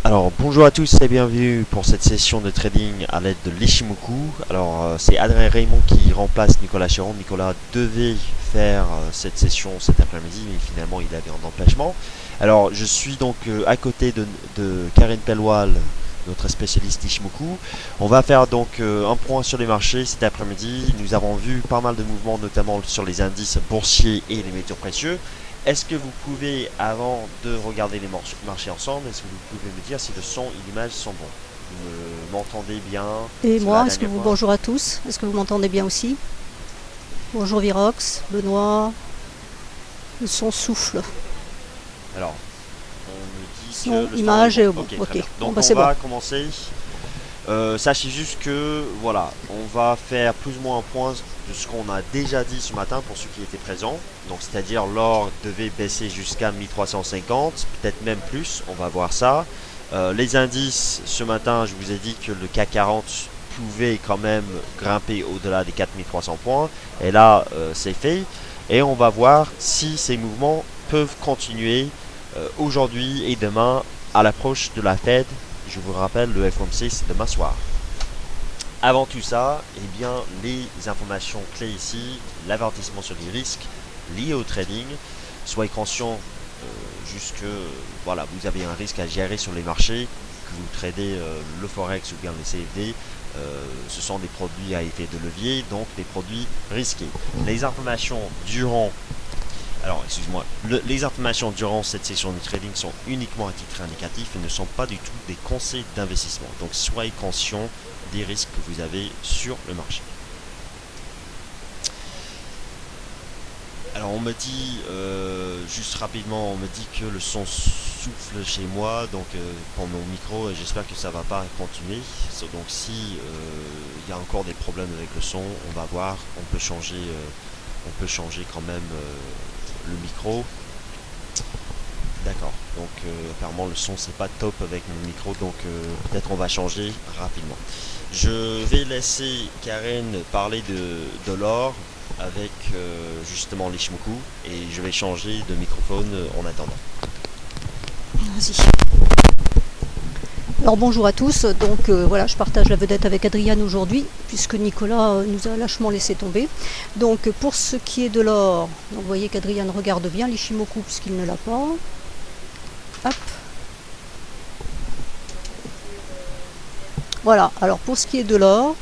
Alors bonjour à tous et bienvenue pour cette session de trading à l'aide de l'Ishimoku. Alors c'est Adrien Raymond qui remplace Nicolas Chéron. Nicolas devait faire cette session cet après-midi mais finalement il avait un empêchement. Alors je suis donc à côté de Karine Pelwal, notre spécialiste Ishimoku. On va faire donc un point sur les marchés cet après-midi. Nous avons vu pas mal de mouvements notamment sur les indices boursiers et les métaux précieux. Est-ce que vous pouvez, avant de regarder les marchés ensemble, est-ce que vous pouvez me dire si le son et l'image sont bons? Vous m'entendez bien? Et moi, bonjour à tous, est-ce que vous m'entendez bien aussi? Bonjour Virox, Benoît, le son souffle. Alors, on me dit son, que le image son est est bon. bon. Ok. Donc bah, on va bon. commencer. Sachez juste que voilà, on va faire plus ou moins un point de ce qu'on a déjà dit ce matin pour ceux qui étaient présents. Donc c'est-à-dire l'or devait baisser jusqu'à 1350, peut-être même plus, on va voir ça. Les indices, ce matin je vous ai dit que le CAC 40 pouvait quand même grimper au-delà des 4300 points. Et là c'est fait. Et on va voir si ces mouvements peuvent continuer aujourd'hui et demain à l'approche de la Fed. Je vous rappelle, le FOMC c'est demain soir. Avant tout ça, eh bien, les informations clés ici, l'avertissement sur les risques liés au trading. Soyez conscient juste que voilà, vous avez un risque à gérer sur les marchés, que vous tradez le Forex ou bien les CFD. Ce sont des produits à effet de levier, donc des produits risqués. Les informations durant les informations durant cette session de trading sont uniquement à titre indicatif et ne sont pas du tout des conseils d'investissement. Donc soyez conscient des risques que vous avez sur le marché. Alors on me dit, juste rapidement, on me dit que le son souffle chez moi, donc pour mon micro, et j'espère que ça va pas continuer. Donc si il y a encore des problèmes avec le son, on va voir, on peut changer quand même le micro. D'accord, donc apparemment le son c'est pas top avec mon micro, donc peut-être on va changer rapidement. Je vais laisser Karen parler de l'or avec justement l'Ishimoku et je vais changer de microphone en attendant. Vas-y. Alors bonjour à tous, donc voilà, je partage la vedette avec Adriane aujourd'hui puisque Nicolas nous a lâchement laissé tomber. Donc pour ce qui est de l'or, vous voyez qu'Adriane regarde bien l'Ishimoku puisqu'il ne l'a pas. Hop. Voilà, alors pour ce qui est de l'or,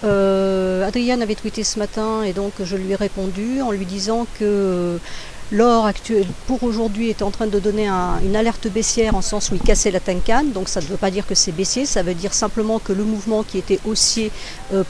Adriane avait tweeté ce matin et donc je lui ai répondu en lui disant que l'or actuel pour aujourd'hui est en train de donner une alerte baissière en sens où il cassait la Tenkan, donc ça ne veut pas dire que c'est baissier, ça veut dire simplement que le mouvement qui était haussier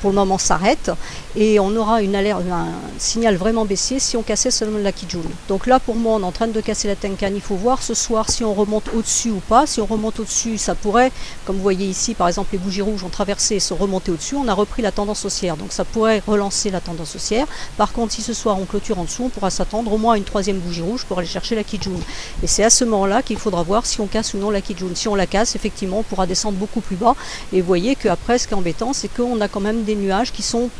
pour le moment s'arrête et on aura une alerte, un signal vraiment baissier si on cassait seulement la Kijun. Donc là pour moi on est en train de casser la Tenkan, il faut voir ce soir si on remonte au-dessus ou pas. Si on remonte au-dessus, ça pourrait, comme vous voyez ici par exemple les bougies rouges ont traversé et sont remontées au-dessus, on a repris la tendance haussière, donc ça pourrait relancer la tendance haussière. Par contre si ce soir on clôture en dessous, on pourra s'attendre au moins à une troisième bougie rouge pour aller chercher la Kijun. Et c'est à ce moment-là qu'il faudra voir si on casse ou non la Kijun. Si on la casse, effectivement, on pourra descendre beaucoup plus bas. Et vous voyez qu'après, ce qui est embêtant, c'est qu'on a quand même des nuages qui sont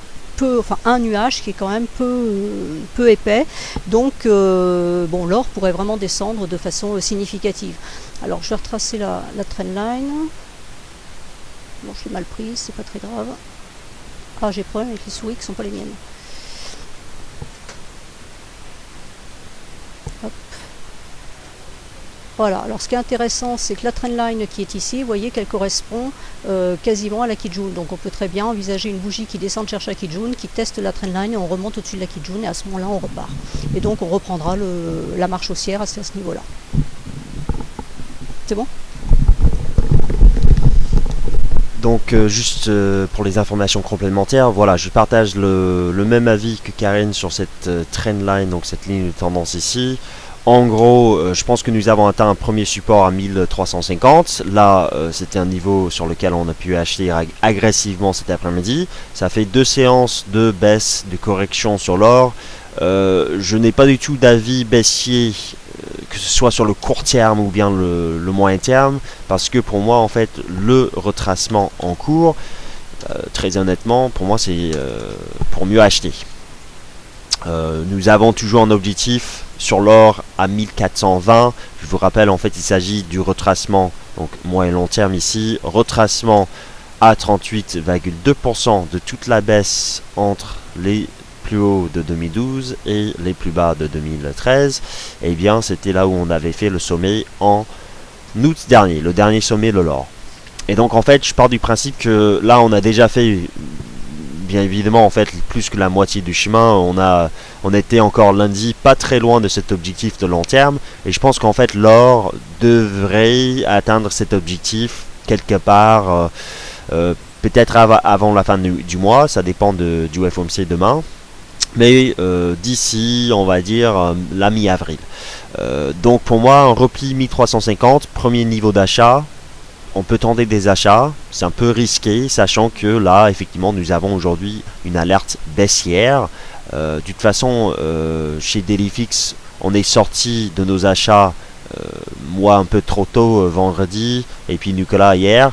un nuage qui est quand même peu épais. Donc, bon, l'or pourrait vraiment descendre de façon significative. Alors, je vais retracer la trendline. Bon, je l'ai mal prise, c'est pas très grave. Ah, j'ai problème avec les souris qui ne sont pas les miennes. Voilà, alors ce qui est intéressant, c'est que la trendline qui est ici, vous voyez qu'elle correspond quasiment à la Kijun. Donc on peut très bien envisager une bougie qui descend chercher la Kijun, qui teste la trendline et on remonte au-dessus de la Kijun et à ce moment-là on repart. Et donc on reprendra la marche haussière à ce niveau-là. C'est bon ? Donc juste pour les informations complémentaires, voilà, je partage le même avis que Karen sur cette trendline, donc cette ligne de tendance ici. En gros, je pense que nous avons atteint un premier support à 1350. Là, c'était un niveau sur lequel on a pu acheter agressivement cet après-midi. Ça fait 2 séances de baisse, de correction sur l'or. Je n'ai pas du tout d'avis baissier, que ce soit sur le court terme ou bien le moyen terme, parce que pour moi, en fait, le retracement en cours, très honnêtement, pour moi, c'est pour mieux acheter. Nous avons toujours un objectif sur l'or à 1420. Je vous rappelle, en fait, il s'agit du retracement, donc moyen et long terme ici, retracement à 38,2% de toute la baisse entre les plus hauts de 2012 et les plus bas de 2013. Et bien, c'était là où on avait fait le sommet en août dernier, le dernier sommet de l'or. Et donc, en fait, je pars du principe que là, on a déjà fait, bien évidemment, en fait, plus que la moitié du chemin. On était encore lundi pas très loin de cet objectif de long terme. Et je pense qu'en fait, l'or devrait atteindre cet objectif quelque part, peut-être avant la fin du mois. Ça dépend du FOMC demain. Mais d'ici, on va dire, la mi-avril. Donc pour moi, un repli 1350, premier niveau d'achat. On peut tenter des achats, c'est un peu risqué, sachant que là, effectivement, nous avons aujourd'hui une alerte baissière. De toute façon, chez Dailyfix, on est sorti de nos achats, moi un peu trop tôt vendredi, et puis Nicolas hier,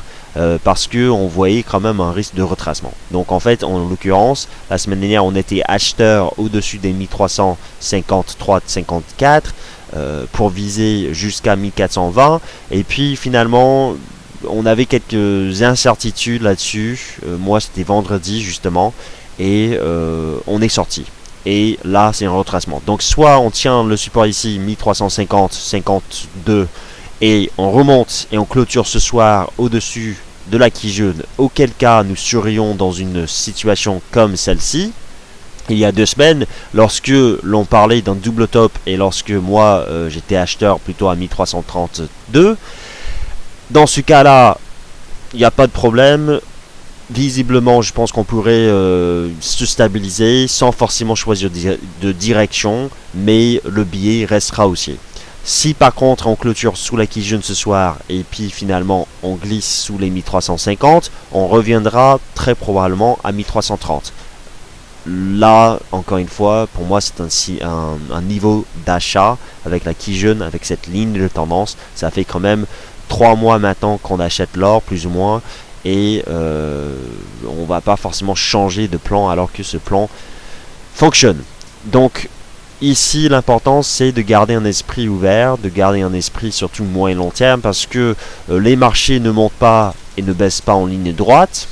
parce qu'on voyait quand même un risque de retracement. Donc en fait, en l'occurrence, la semaine dernière, on était acheteur au-dessus des 1353-54 pour viser jusqu'à 1420, et puis finalement, on avait quelques incertitudes là-dessus. Moi, c'était vendredi justement, et on est sorti. Et là, c'est un retracement. Donc, soit on tient le support ici 1350, 52, et on remonte et on clôture ce soir au-dessus de la Kijun. Auquel cas, nous serions dans une situation comme celle-ci. Il y a 2 semaines, lorsque l'on parlait d'un double top et lorsque moi, j'étais acheteur plutôt à 1332. Dans ce cas-là, il n'y a pas de problème. Visiblement, je pense qu'on pourrait se stabiliser sans forcément choisir de direction, mais le billet restera haussier. Si par contre on clôture sous la Kijun ce soir et puis finalement on glisse sous les 1350, on reviendra très probablement à 1330. Là, encore une fois, pour moi c'est un niveau d'achat avec la Kijun, avec cette ligne de tendance. Ça fait quand même 3 mois maintenant qu'on achète l'or, plus ou moins, et on va pas forcément changer de plan alors que ce plan fonctionne. Donc ici l'important c'est de garder un esprit ouvert, de garder un esprit surtout moyen et long terme, parce que les marchés ne montent pas et ne baissent pas en ligne droite.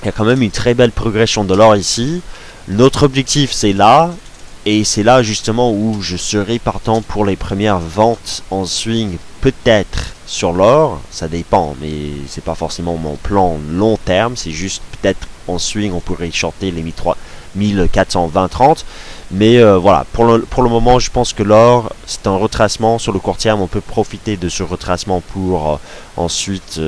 Il y a quand même une très belle progression de l'or ici. Notre objectif c'est là. Et c'est là justement où je serai partant pour les premières ventes en swing, peut-être sur l'or, ça dépend, mais c'est pas forcément mon plan long terme, c'est juste peut-être en swing on pourrait shorter les 1420-30, mais voilà, pour le moment je pense que l'or c'est un retracement sur le court terme, on peut profiter de ce retracement pour ensuite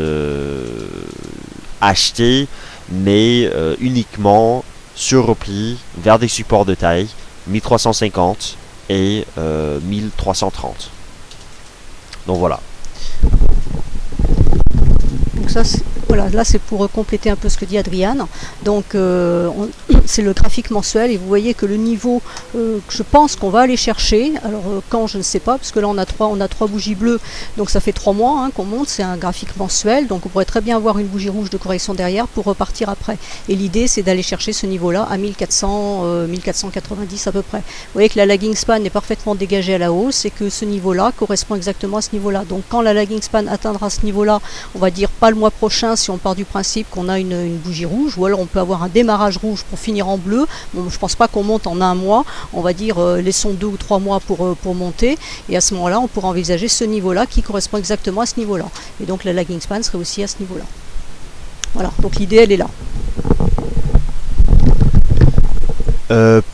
acheter, mais uniquement sur repli vers des supports de taille 1350 et 1330. Donc voilà. Donc ça, voilà, là c'est pour compléter un peu ce que dit Adriane. Donc c'est le graphique mensuel et vous voyez que le niveau que je pense qu'on va aller chercher, alors quand je ne sais pas, parce que là on a trois bougies bleues, donc ça fait 3 mois qu'on monte, c'est un graphique mensuel, donc on pourrait très bien avoir une bougie rouge de correction derrière pour repartir après. Et l'idée c'est d'aller chercher ce niveau-là à 1400, 1490 à peu près. Vous voyez que la lagging span est parfaitement dégagée à la hausse et que ce niveau-là correspond exactement à ce niveau-là. Donc quand la lagging span atteindra ce niveau-là, on va dire pas le mois prochain si on part du principe qu'on a une bougie rouge, ou alors on peut avoir un démarrage rouge pour finir en bleu. Bon, je pense pas qu'on monte en un mois, on va dire laissons 2 ou 3 mois pour monter, et à ce moment-là on pourra envisager ce niveau-là qui correspond exactement à ce niveau-là. Et donc la lagging span serait aussi à ce niveau-là. Voilà, donc l'idée elle est là.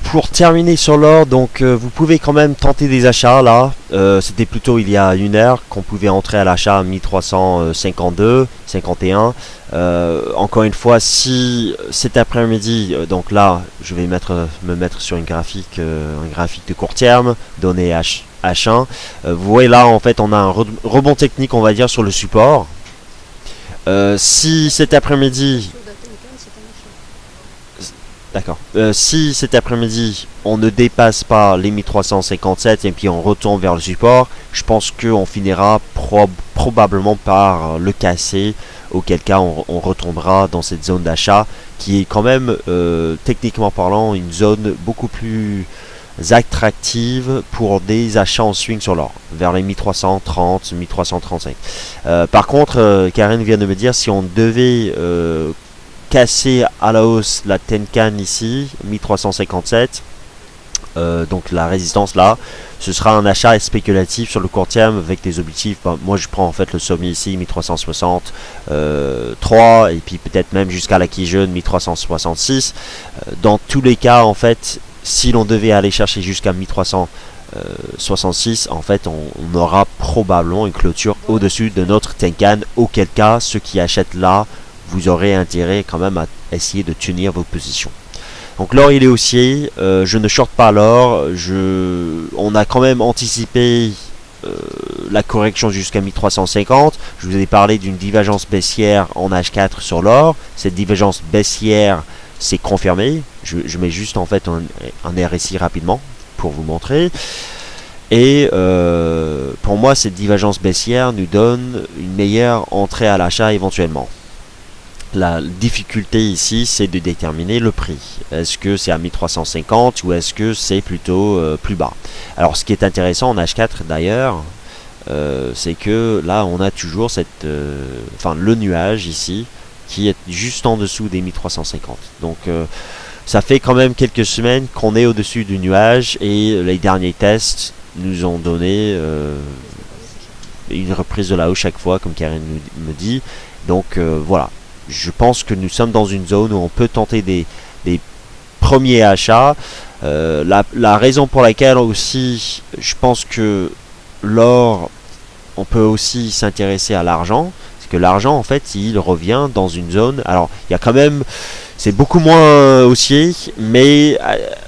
Pour terminer sur l'or, donc vous pouvez quand même tenter des achats là. C'était plutôt il y a 1 heure qu'on pouvait entrer à l'achat à 1352, 51. Encore une fois, si cet après-midi, donc là, je vais me mettre sur un graphique de court terme, donné H1. Vous voyez là, en fait, on a un rebond technique, on va dire, sur le support. Si cet après-midi D'accord. Si cet après-midi, on ne dépasse pas les 1357 et puis on retourne vers le support, je pense qu'on finira probablement par le casser, auquel cas on retombera dans cette zone d'achat qui est quand même, techniquement parlant, une zone beaucoup plus attractives pour des achats en swing sur l'or, vers les 1330, 1335. Par contre, Karen vient de me dire si on devait casser à la hausse la Tenkan ici, 1357, donc la résistance là, ce sera un achat spéculatif sur le court terme avec des objectifs. Moi je prends en fait le sommet ici 1360 3 et puis peut-être même jusqu'à la Kijun 1366. Dans tous les cas en fait, si l'on devait aller chercher jusqu'à 1366, en fait on aura probablement une clôture au-dessus de notre Tenkan, auquel cas ceux qui achètent là, vous aurez intérêt quand même à essayer de tenir vos positions. Donc l'or il est haussier, je ne short pas l'or, on a quand même anticipé la correction jusqu'à 1350. Je vous ai parlé d'une divergence baissière en H4 sur l'or. Cette divergence baissière s'est confirmée. Je mets juste en fait un RSI rapidement pour vous montrer. Et pour moi cette divergence baissière nous donne une meilleure entrée à l'achat éventuellement. La difficulté ici, c'est de déterminer le prix. Est-ce que c'est à 1350 ou est-ce que c'est plutôt plus bas? Alors, ce qui est intéressant en H4 d'ailleurs, c'est que là, on a toujours le nuage ici qui est juste en dessous des 1350. Donc, ça fait quand même quelques semaines qu'on est au-dessus du nuage et les derniers tests nous ont donné une reprise de la hausse chaque fois, comme Karen me dit. Donc, voilà. Je pense que nous sommes dans une zone où on peut tenter des premiers achats. La raison pour laquelle aussi, je pense que l'or, on peut aussi s'intéresser à l'argent. Parce que l'argent, en fait, il revient dans une zone. Alors, il y a quand même, c'est beaucoup moins haussier, mais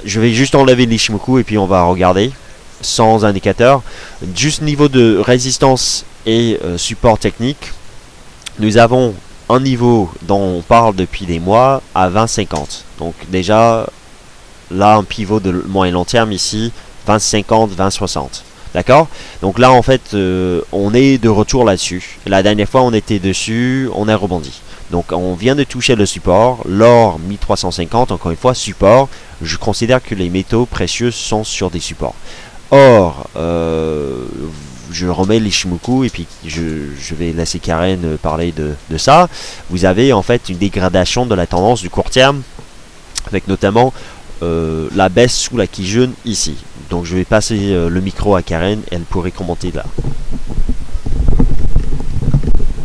je vais juste enlever l'Ishimoku et puis on va regarder sans indicateur. Juste niveau de résistance et support technique, nous avons un niveau dont on parle depuis des mois à 20,50. Donc déjà, là, un pivot de moyen long terme ici, 20,50, 20,60. D'accord? Donc là, en fait, on est de retour là-dessus. La dernière fois, on était dessus, on a rebondi. Donc on vient de toucher le support. L'or 1350, encore une fois, support. Je considère que les métaux précieux sont sur des supports. Or, je remets l'Ishimoku et puis je vais laisser Karen parler de ça. Vous avez en fait une dégradation de la tendance du court terme avec notamment la baisse sous la Kijun ici. Donc je vais passer le micro à Karen, elle pourrait commenter là.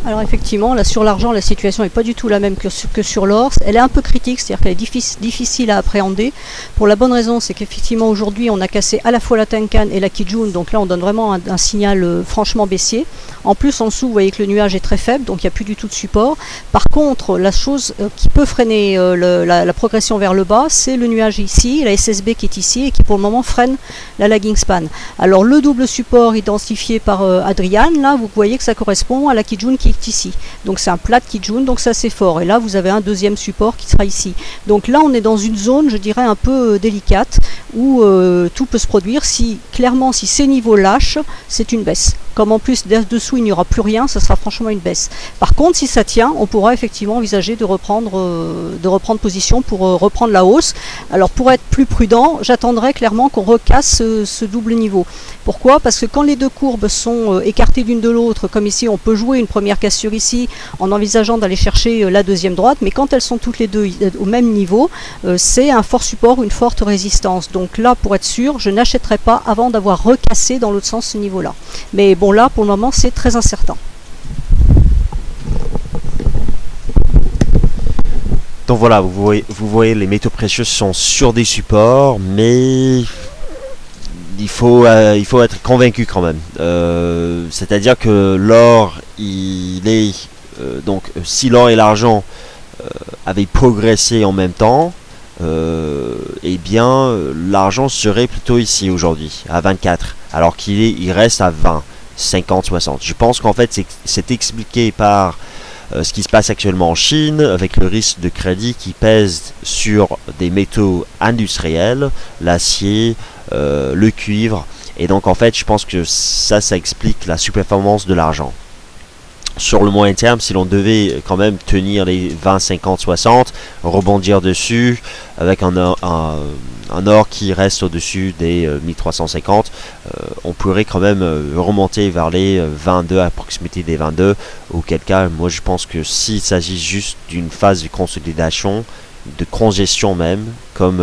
Alors effectivement, là sur l'argent, la situation n'est pas du tout la même que sur l'or. Elle est un peu critique, c'est-à-dire qu'elle est difficile à appréhender. Pour la bonne raison, c'est qu'effectivement aujourd'hui, on a cassé à la fois la Tenkan et la Kijun. Donc là, on donne vraiment un signal franchement baissier. En plus, en dessous, vous voyez que le nuage est très faible, donc il n'y a plus du tout de support. Par contre, la chose qui peut freiner la progression vers le bas, c'est le nuage ici, la SSB qui est ici et qui pour le moment freine la lagging span. Alors le double support identifié par Adrian, là, vous voyez que ça correspond à la Kijun qui est ici. Donc c'est un plat de Kijun, donc c'est assez fort. Et là, vous avez un deuxième support qui sera ici. Donc là, on est dans une zone, je dirais, un peu délicate, où tout peut se produire. Clairement, si ces niveaux lâchent, c'est une baisse. Comme en plus, dessous, il n'y aura plus rien, ça sera franchement une baisse. Par contre, si ça tient, on pourra effectivement envisager de reprendre position pour reprendre la hausse. Alors, pour être plus prudent, j'attendrai clairement qu'on recasse ce double niveau. Pourquoi? Parce que quand les deux courbes sont écartées l'une de l'autre, comme ici, on peut jouer une première cassure ici en envisageant d'aller chercher la deuxième droite, mais quand elles sont toutes les deux au même niveau, c'est un fort support, une forte résistance. Donc là, pour être sûr, je n'achèterai pas avant d'avoir recassé dans l'autre sens ce niveau-là. Mais bon, là, pour le moment, c'est très incertain. Donc voilà, vous voyez, les métaux précieux sont sur des supports, mais il faut être convaincu quand même. C'est-à-dire que l'or, il est donc si l'or et l'argent avaient progressé en même temps, eh bien l'argent serait plutôt ici aujourd'hui à 24, alors il reste à 20, 50, 60. Je pense qu'en fait c'est expliqué par ce qui se passe actuellement en Chine, avec le risque de crédit qui pèse sur des métaux industriels, l'acier, le cuivre. Et donc en fait, je pense que ça explique la sous-performance de l'argent. sur le moyen terme, si l'on devait quand même tenir les 20, 50, 60, rebondir dessus avec un or qui reste au-dessus des 1350, on pourrait quand même remonter vers les 22, à proximité des 22, auquel cas, moi je pense que s'il s'agit juste d'une phase de consolidation, de congestion même, comme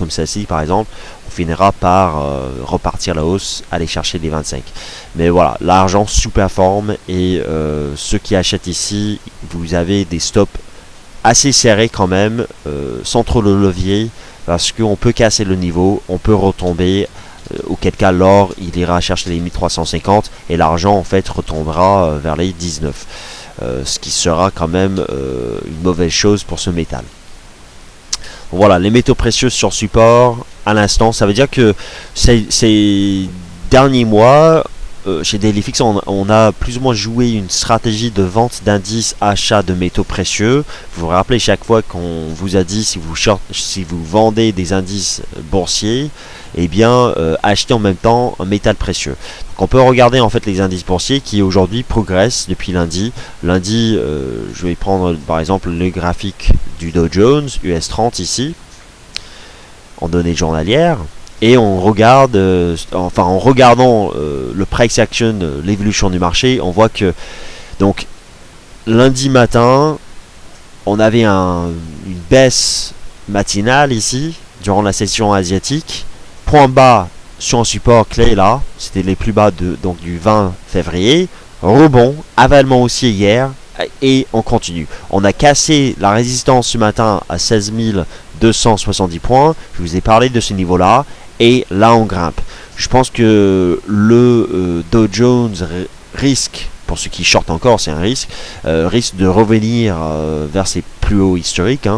celle-ci par exemple, on finira par repartir la hausse, aller chercher les 25. Mais voilà, l'argent sous-performe et ceux qui achètent ici, vous avez des stops assez serrés quand même, sans trop le levier, parce qu'on peut casser le niveau, on peut retomber, auquel cas l'or il ira chercher les 1350 et l'argent en fait retombera vers les 19, ce qui sera quand même une mauvaise chose pour ce métal. Voilà, les métaux précieux sur support à l'instant, ça veut dire que ces derniers mois, chez Dailyfix, on a plus ou moins joué une stratégie de vente d'indices, achat de métaux précieux. Vous vous rappelez chaque fois qu'on vous a dit si vous vendez des indices boursiers, eh bien achetez en même temps un métal précieux. Donc on peut regarder en fait les indices boursiers qui aujourd'hui progressent depuis lundi. Lundi, je vais prendre par exemple le graphique du Dow Jones US 30 ici, en données journalières. Et on regarde, en regardant le price action, l'évolution du marché, on voit que donc lundi matin, on avait une baisse matinale ici durant la session asiatique. Point bas sur un support clé là, c'était les plus bas donc du 20 février. Rebond, avalement haussier hier et on continue. On a cassé la résistance ce matin à 16 270 points. Je vous ai parlé de ce niveau là. Et là on grimpe. Je pense que le Dow Jones risque, pour ceux qui shortent encore, c'est un risque de revenir vers ses plus hauts historiques.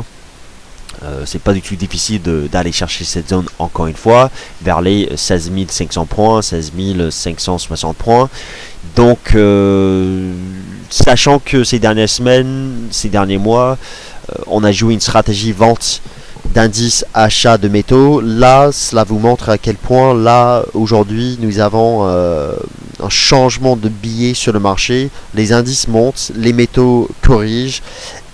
C'est pas du tout difficile d'aller chercher cette zone encore une fois, vers les 16 500 points, 16 560 points. Donc, sachant que ces dernières semaines, ces derniers mois, on a joué une stratégie vente d'indices achat de métaux. Là, cela vous montre à quel point là aujourd'hui nous avons un changement de billet sur le marché. Les indices montent, les métaux corrigent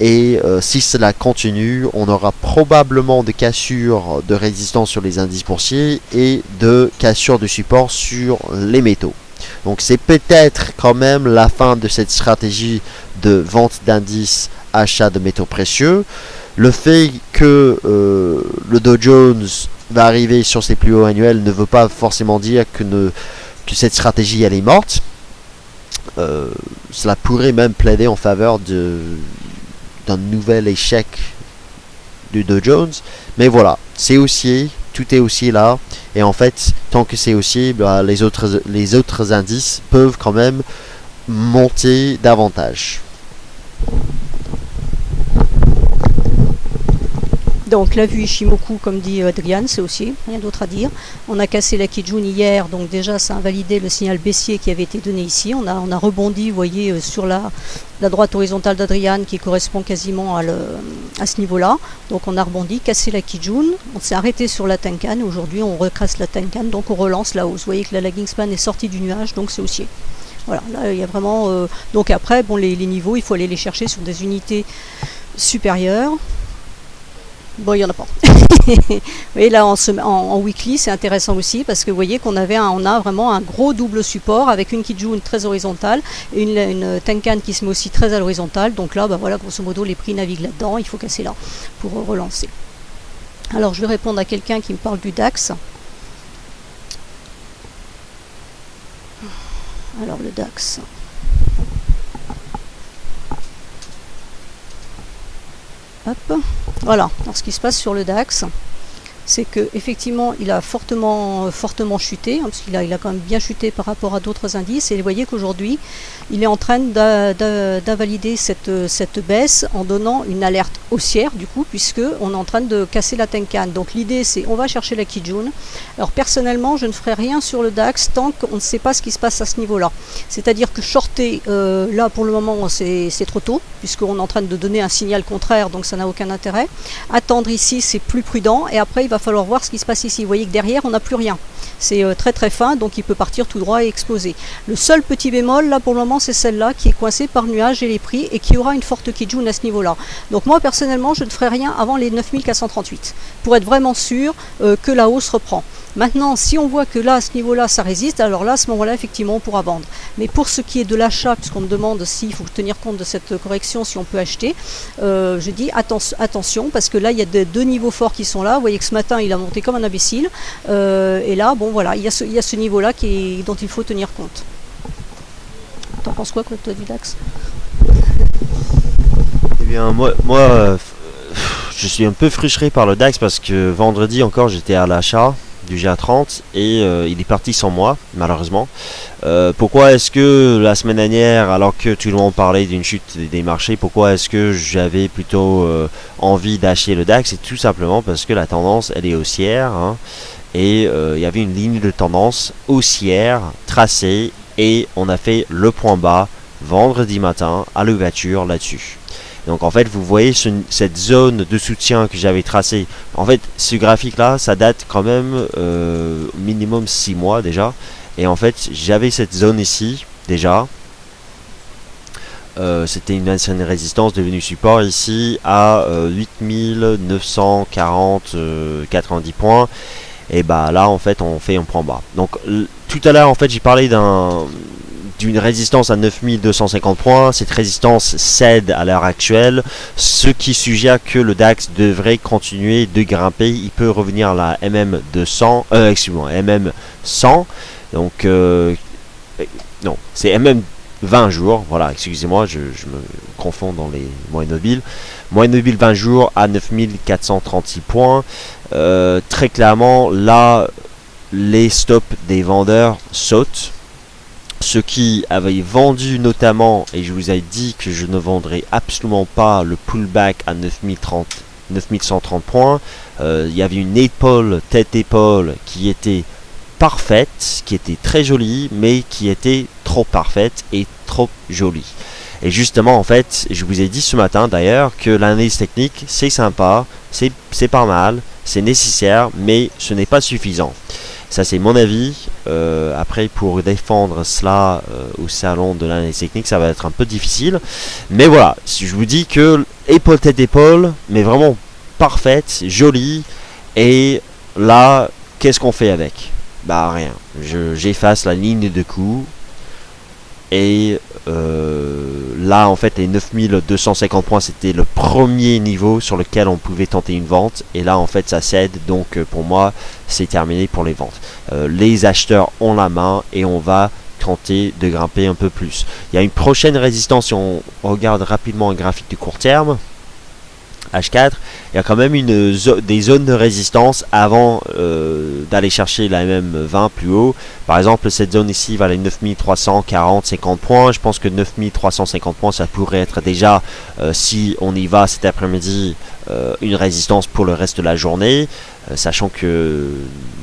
et si cela continue, on aura probablement des cassures de résistance sur les indices boursiers et de cassures de support sur les métaux. Donc c'est peut-être quand même la fin de cette stratégie de vente d'indices achat de métaux précieux. Le fait que le Dow Jones va arriver sur ses plus hauts annuels ne veut pas forcément dire que cette stratégie elle est morte. Cela pourrait même plaider en faveur d'un nouvel échec du Dow Jones. Mais voilà, c'est haussier, tout est haussier là. Et en fait, tant que c'est haussier, bah, les autres indices peuvent quand même monter davantage. Donc la vue Ishimoku, comme dit Adrian, c'est haussier, rien d'autre à dire. On a cassé la Kijun hier, donc déjà ça a invalidé le signal baissier qui avait été donné ici. On a rebondi, vous voyez, sur la droite horizontale d'Adrian qui correspond quasiment à ce niveau-là. Donc on a rebondi, cassé la Kijun, on s'est arrêté sur la Tenkan. Aujourd'hui on recrasse la Tenkan, donc on relance la hausse. Vous voyez que la lagging span est sortie du nuage, donc c'est haussier. Voilà, là il y a vraiment... donc après, bon, les niveaux, il faut aller les chercher sur des unités supérieures. Bon, il n'y en a pas. Vous voyez, là, en weekly, c'est intéressant aussi parce que vous voyez qu'on a vraiment un gros double support avec une Kijun très horizontale et une Tenkan qui se met aussi très à l'horizontale. Donc là, bah voilà, grosso modo, les prix naviguent là-dedans. Il faut casser là pour relancer. Alors, je vais répondre à quelqu'un qui me parle du DAX. Alors, le DAX... Hop. Voilà, alors ce qui se passe sur le DAX, c'est que effectivement il a fortement chuté, parce qu'il a quand même bien chuté par rapport à d'autres indices, et vous voyez qu'aujourd'hui il est en train d'invalider cette baisse en donnant une alerte haussière du coup, puisque on est en train de casser la Tenkan. Donc l'idée c'est on va chercher la Kijun. Alors personnellement je ne ferai rien sur le DAX tant qu'on ne sait pas ce qui se passe à ce niveau là, c'est à dire que shorter là pour le moment c'est trop tôt, puisqu'on est en train de donner un signal contraire, donc ça n'a aucun intérêt. Attendre ici c'est plus prudent, et après il va va falloir voir ce qui se passe ici. Vous voyez que derrière, on n'a plus rien. C'est très très fin, donc il peut partir tout droit et exploser. Le seul petit bémol, là pour le moment, c'est celle-là qui est coincée par nuage et les prix et qui aura une forte kijun à ce niveau-là. Donc moi, personnellement, je ne ferai rien avant les 9438 pour être vraiment sûr que la hausse reprend. Maintenant, si on voit que là, à ce niveau-là, ça résiste, alors là, à ce moment-là, effectivement, on pourra vendre. Mais pour ce qui est de l'achat, puisqu'on me demande s'il faut tenir compte de cette correction, si on peut acheter, je dis attention, parce que là, il y a deux niveaux forts qui sont là. Vous voyez que ce matin, il a monté comme un imbécile. Et là, bon, voilà, il y a ce niveau-là dont il faut tenir compte. T'en penses quoi, toi, du DAX? Eh bien, je suis un peu frustré par le DAX parce que vendredi encore, j'étais à l'achat du GA30 et il est parti sans moi, malheureusement. Pourquoi est-ce que la semaine dernière, alors que tout le monde parlait d'une chute des marchés, pourquoi est-ce que j'avais plutôt envie d'acheter le DAX? C'est tout simplement parce que la tendance, elle est haussière, hein, et il y avait une ligne de tendance haussière tracée et on a fait le point bas vendredi matin à l'ouverture là-dessus. Donc en fait, vous voyez cette zone de soutien que j'avais tracée. En fait, ce graphique-là, ça date quand même minimum 6 mois déjà. Et en fait, j'avais cette zone ici déjà. C'était une ancienne résistance devenue support ici à 8940 90 points. Et bah là, en fait, on fait un point bas. Donc tout à l'heure, en fait, j'ai parlé d'une résistance à 9250 points. Cette résistance cède à l'heure actuelle, ce qui suggère que le DAX devrait continuer de grimper. Il peut revenir à la MM200, excusez-moi, MM100. Donc, non, c'est MM20 jours. Voilà, excusez-moi, je me confonds dans les moyennes mobiles. Moyenne mobile 20 jours à 9436 points. Très clairement, là, les stops des vendeurs sautent. Ceux qui avaient vendu notamment, et je vous ai dit que je ne vendrai absolument pas le pullback à 9130 points, il y avait une épaule, tête-épaule qui était parfaite, qui était très jolie, mais qui était trop parfaite et trop jolie. Et justement, en fait, je vous ai dit ce matin d'ailleurs que l'analyse technique, c'est sympa, c'est pas mal, c'est nécessaire, mais ce n'est pas suffisant. Ça, c'est mon avis. Après, pour défendre cela au salon de l'analyse technique, ça va être un peu difficile. Mais voilà, si je vous dis que épaule tête épaule, mais vraiment parfaite, jolie. Et là, qu'est-ce qu'on fait avec? Bah rien. J'efface la ligne de coup. Et là, en fait, les 9250 points, c'était le premier niveau sur lequel on pouvait tenter une vente. Et là, en fait, ça cède. Donc, pour moi, c'est terminé pour les ventes. Les acheteurs ont la main et on va tenter de grimper un peu plus. Il y a une prochaine résistance si on regarde rapidement un graphique de court terme. H4, il y a quand même des zones de résistance avant d'aller chercher la MM20 plus haut. Par exemple, cette zone ici va les 9340 50 points. Je pense que 9350 points, ça pourrait être déjà, si on y va cet après-midi, une résistance pour le reste de la journée. Sachant que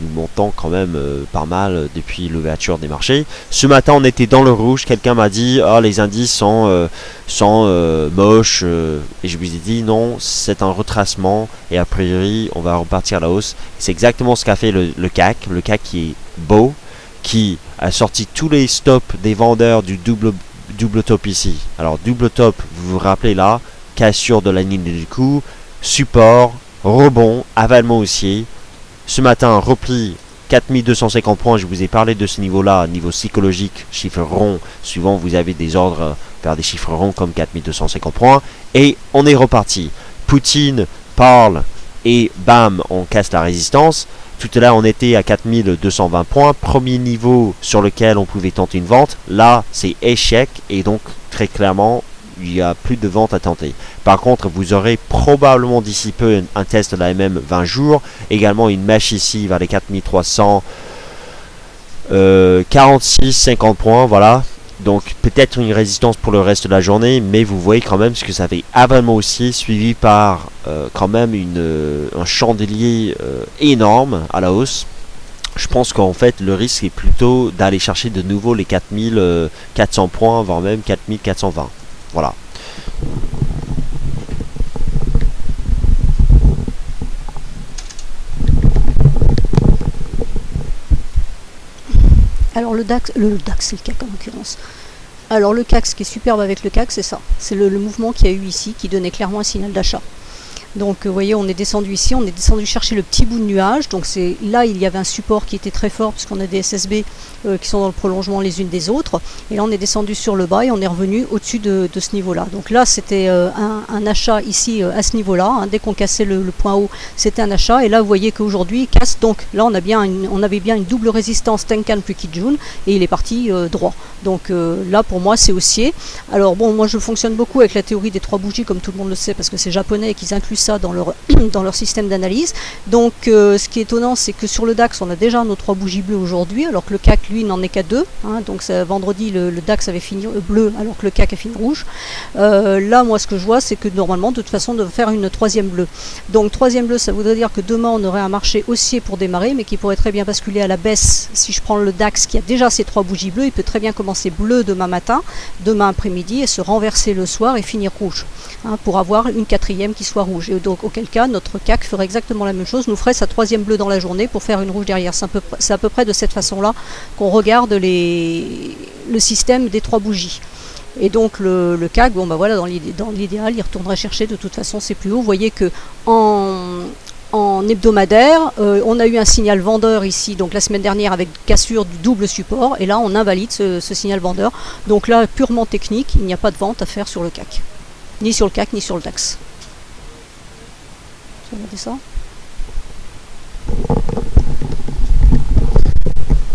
nous montons quand même pas mal depuis l'ouverture des marchés. Ce matin, on était dans le rouge. Quelqu'un m'a dit « Ah, les indices sont moches. » Et je lui ai dit « Non, c'est un retracement. Et a priori, on va repartir à la hausse. » C'est exactement ce qu'a fait le CAC. Le CAC qui est beau, qui a sorti tous les stops des vendeurs du double top ici. Alors, double top, vous vous rappelez là, cassure de la ligne du coup, support, rebond, avalement haussier. Ce matin, repli 4250 points. Je vous ai parlé de ce niveau-là, niveau psychologique, chiffre rond. Souvent, vous avez des ordres vers des chiffres ronds comme 4250 points. Et on est reparti. Poutine parle et bam, on casse la résistance. Tout à l'heure, on était à 4220 points. Premier niveau sur lequel on pouvait tenter une vente. Là, c'est échec. Et donc, très clairement, il n'y a plus de vente à tenter. Par contre, vous aurez probablement d'ici peu un test de la MM 20 jours. Également une mèche ici vers les 4346, 50 points. Voilà. Donc peut-être une résistance pour le reste de la journée. Mais vous voyez quand même ce que ça fait avalement aussi. Suivi par quand même un chandelier énorme à la hausse. Je pense qu'en fait le risque est plutôt d'aller chercher de nouveau les 4400 points, voire même 4420. Voilà. le DAX, c'est le CAC en l'occurrence. Alors le CAC, ce qui est superbe avec le CAC, c'est ça. C'est le mouvement qu'il y a eu ici qui donnait clairement un signal d'achat. Donc vous voyez, on est descendu ici, on est descendu chercher le petit bout de nuage. Donc c'est là, il y avait un support qui était très fort puisqu'on a des SSB qui sont dans le prolongement les unes des autres. Et là, on est descendu sur le bas et on est revenu au-dessus de ce niveau-là. Donc là, c'était un achat ici à ce niveau-là. Hein. Dès qu'on cassait le point haut, c'était un achat. Et là, vous voyez qu'aujourd'hui, il casse. Donc là, on avait bien une double résistance Tenkan plus Kijun et il est parti droit. Donc là, pour moi, c'est haussier. Alors bon, moi, je fonctionne beaucoup avec la théorie des 3 bougies, comme tout le monde le sait, parce que c'est japonais et qu'ils incluent ça dans leur système d'analyse. Donc ce qui est étonnant, c'est que sur le DAX, on a déjà nos 3 bougies bleues aujourd'hui, alors que le CAC, lui, n'en est qu'à 2. Hein, donc vendredi, le DAX avait fini bleu, alors que le CAC a fini rouge. Là, moi, ce que je vois, c'est que normalement, de toute façon, on devrait faire une 3e bleue. Donc 3e bleue, ça voudrait dire que demain, on aurait un marché haussier pour démarrer, mais qui pourrait très bien basculer à la baisse. Si je prends le DAX, qui a déjà ses 3 bougies bleues, il peut très bien commencer bleu demain matin, demain après-midi, et se renverser le soir et finir rouge, hein, pour avoir une 4e qui soit rouge. Et donc, auquel cas, notre CAC ferait exactement la même chose, nous ferait sa 3e bleue dans la journée pour faire une rouge derrière. C'est à peu près de cette façon-là qu'on regarde le système des 3 bougies. Et donc le CAC, bon bah voilà, dans l'idéal, il retournerait chercher de toute façon c'est plus haut. Vous voyez que en hebdomadaire, on a eu un signal vendeur ici, donc la semaine dernière avec cassure du double support, et là on invalide ce signal vendeur. Donc là, purement technique, il n'y a pas de vente à faire sur le CAC, ni sur le CAC, ni sur le DAX. Regardez ça.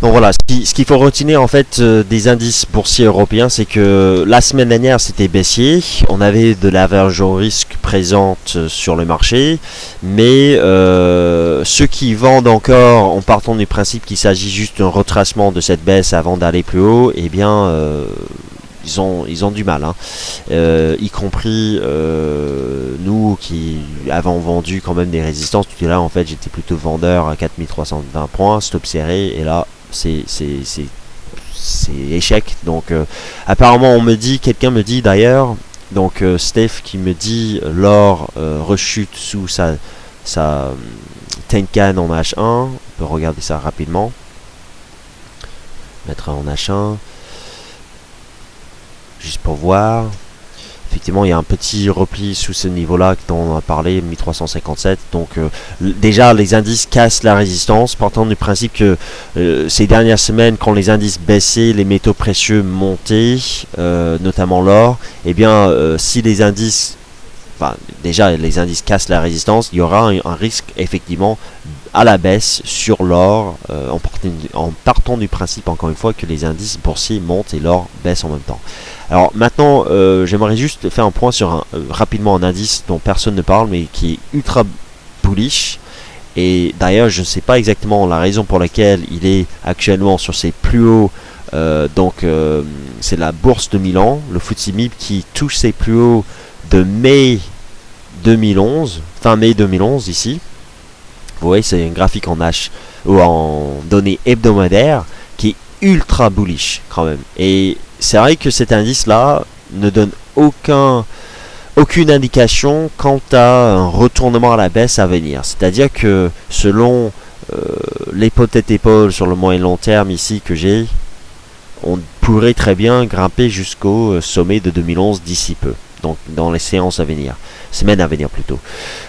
Donc voilà, ce qu'il faut retenir en fait des indices boursiers européens, c'est que la semaine dernière c'était baissier, on avait de l'aversion au risque présente sur le marché, mais ceux qui vendent encore en partant du principe qu'il s'agit juste d'un retracement de cette baisse avant d'aller plus haut, eh bien ils ont du mal, hein. Y compris nous qui avons vendu quand même des résistances. Tout à l'heure en fait j'étais plutôt vendeur à 4320 points, stop serré, et là c'est échec. Donc apparemment quelqu'un me dit d'ailleurs, donc Steph qui me dit l'or rechute sous sa Tenkan en H1. On peut regarder ça rapidement, mettre en H1 juste pour voir. Effectivement, il y a un petit repli sous ce niveau-là dont on a parlé, 1357. Donc déjà, les indices cassent la résistance, partant du principe que ces dernières semaines, quand les indices baissaient, les métaux précieux montaient, notamment l'or, eh bien, si les indices, déjà les indices cassent la résistance, il y aura un risque effectivement à la baisse sur l'or, en partant du principe, encore une fois, que les indices boursiers montent et l'or baisse en même temps. Alors maintenant, j'aimerais juste faire un point sur rapidement un indice dont personne ne parle, mais qui est ultra bullish. Et d'ailleurs, je ne sais pas exactement la raison pour laquelle il est actuellement sur ses plus hauts. C'est la bourse de Milan, le FTSE MIB, qui touche ses plus hauts de mai 2011, fin mai 2011 ici. Vous voyez, c'est un graphique en données hebdomadaires qui est ultra bullish quand même. Et c'est vrai que cet indice-là ne donne aucune indication quant à un retournement à la baisse à venir. C'est-à-dire que selon l'épaule sur le moyen et long terme ici que j'ai, on pourrait très bien grimper jusqu'au sommet de 2011 d'ici peu. Donc dans les séances à venir, semaines à venir plutôt.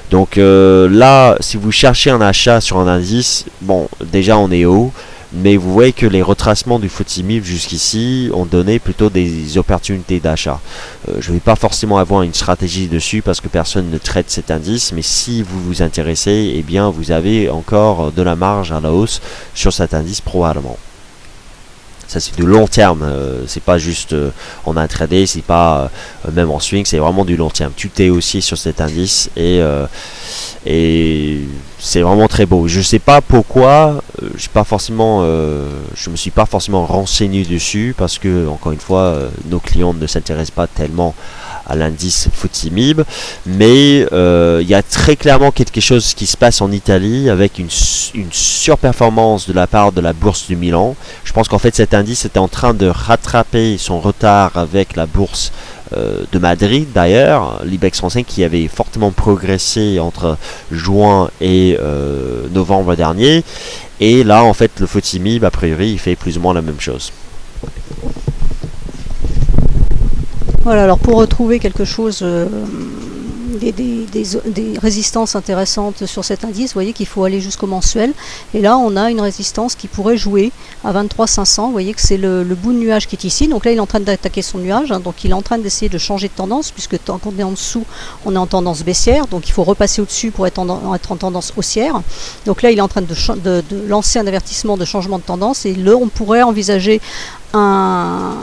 Donc là, si vous cherchez un achat sur un indice, bon, déjà on est haut, mais vous voyez que les retracements du FTSE MIB jusqu'ici ont donné plutôt des opportunités d'achat. Je ne vais pas forcément avoir une stratégie dessus parce que personne ne traite cet indice, mais si vous vous intéressez, eh bien vous avez encore de la marge à la hausse sur cet indice probablement. Ça c'est du long terme, c'est pas juste en intraday, c'est pas même en swing, c'est vraiment du long terme. Tu t'es aussi sur cet indice et c'est vraiment très beau. Je sais pas pourquoi, je me suis pas forcément renseigné dessus parce que encore une fois, nos clients ne s'intéressent pas tellement à l'indice FTSE-MIB, mais il y a très clairement quelque chose qui se passe en Italie avec une surperformance de la part de la bourse du Milan. Je pense qu'en fait cet indice était en train de rattraper son retard avec la bourse de Madrid d'ailleurs, l'IBEX 35 qui avait fortement progressé entre juin et novembre dernier, et là en fait le FTSE-MIB a priori il fait plus ou moins la même chose. Voilà, alors pour retrouver quelque chose, des résistances intéressantes sur cet indice, vous voyez qu'il faut aller jusqu'au mensuel. Et là, on a une résistance qui pourrait jouer à 23 500. Vous voyez que c'est le bout de nuage qui est ici. Donc là, il est en train d'attaquer son nuage. Donc il est en train d'essayer de changer de tendance, puisque tant qu'on est en dessous, on est en tendance baissière. Donc il faut repasser au-dessus pour être en tendance haussière. Donc là, il est en train de lancer un avertissement de changement de tendance. Et là, on pourrait envisager un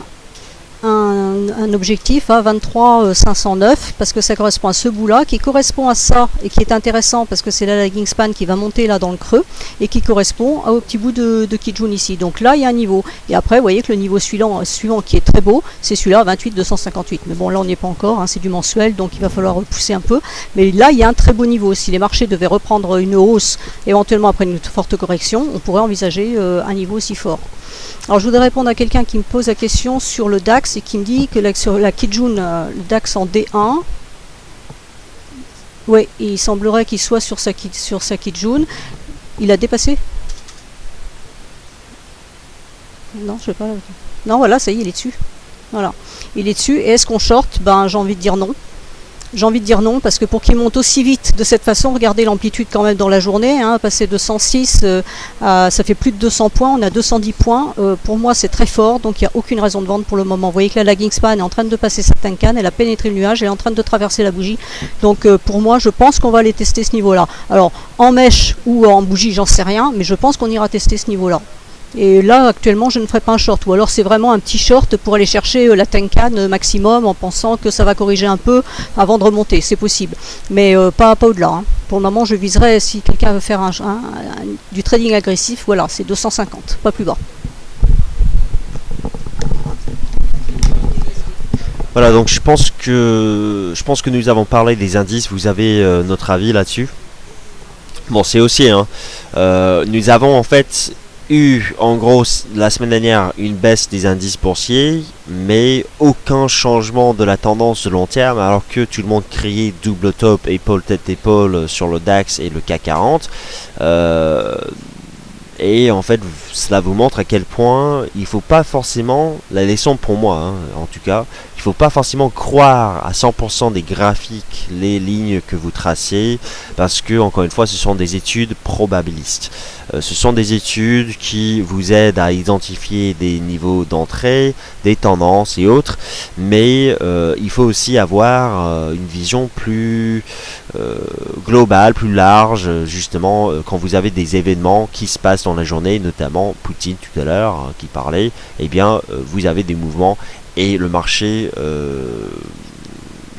objectif à 23 509 parce que ça correspond à ce bout là qui correspond à ça et qui est intéressant parce que c'est la lagging span qui va monter là dans le creux et qui correspond au petit bout de Kijun ici. Donc là il y a un niveau et après vous voyez que le niveau suivant qui est très beau, c'est celui-là 28 258, mais bon là on n'y est pas encore, hein, c'est du mensuel donc il va falloir repousser un peu, mais là il y a un très beau niveau. Si les marchés devaient reprendre une hausse éventuellement après une forte correction, on pourrait envisager un niveau aussi fort. Alors je voudrais répondre à quelqu'un qui me pose la question sur le DAX et qui me dit que sur la Kijun, le DAX en D1, oui, il semblerait qu'il soit sur sa Kijun. Il a dépassé? Non, je sais pas. Non, voilà, ça y est, il est dessus. Voilà, il est dessus. Et est-ce qu'on short? Ben, j'ai envie de dire non. J'ai envie de dire non, parce que pour qu'il monte aussi vite de cette façon, regardez l'amplitude quand même dans la journée, hein, passer de 106, ça fait plus de 200 points, on a 210 points, pour moi c'est très fort, donc il n'y a aucune raison de vendre pour le moment. Vous voyez que la lagging span est en train de passer certaines cannes, elle a pénétré le nuage, elle est en train de traverser la bougie, donc pour moi je pense qu'on va aller tester ce niveau-là. Alors en mèche ou en bougie, j'en sais rien, mais je pense qu'on ira tester ce niveau-là. Et là actuellement je ne ferai pas un short, ou alors c'est vraiment un petit short pour aller chercher la Tenkan maximum en pensant que ça va corriger un peu avant de remonter, c'est possible, mais pas au-delà, hein. Pour le moment je viserai, si quelqu'un veut faire du trading agressif, voilà, c'est 250, pas plus bas. Voilà, donc je pense que nous avons parlé des indices, vous avez notre avis là-dessus. Bon, c'est haussier, hein. Nous avons en fait eu en gros la semaine dernière une baisse des indices boursiers, mais aucun changement de la tendance de long terme, alors que tout le monde criait double top, épaule tête épaule sur le DAX et le CAC 40. Et en fait, cela vous montre à quel point il faut pas forcément, la leçon pour moi, hein, en tout cas, il faut pas forcément croire à 100% des graphiques, les lignes que vous tracez, parce que encore une fois, ce sont des études probabilistes. Ce sont des études qui vous aident à identifier des niveaux d'entrée, des tendances et autres, mais il faut aussi avoir une vision plus globale, plus large, justement, quand vous avez des événements qui se passent dans la journée, notamment Poutine tout à l'heure hein, qui parlait, eh bien vous avez des mouvements et le marché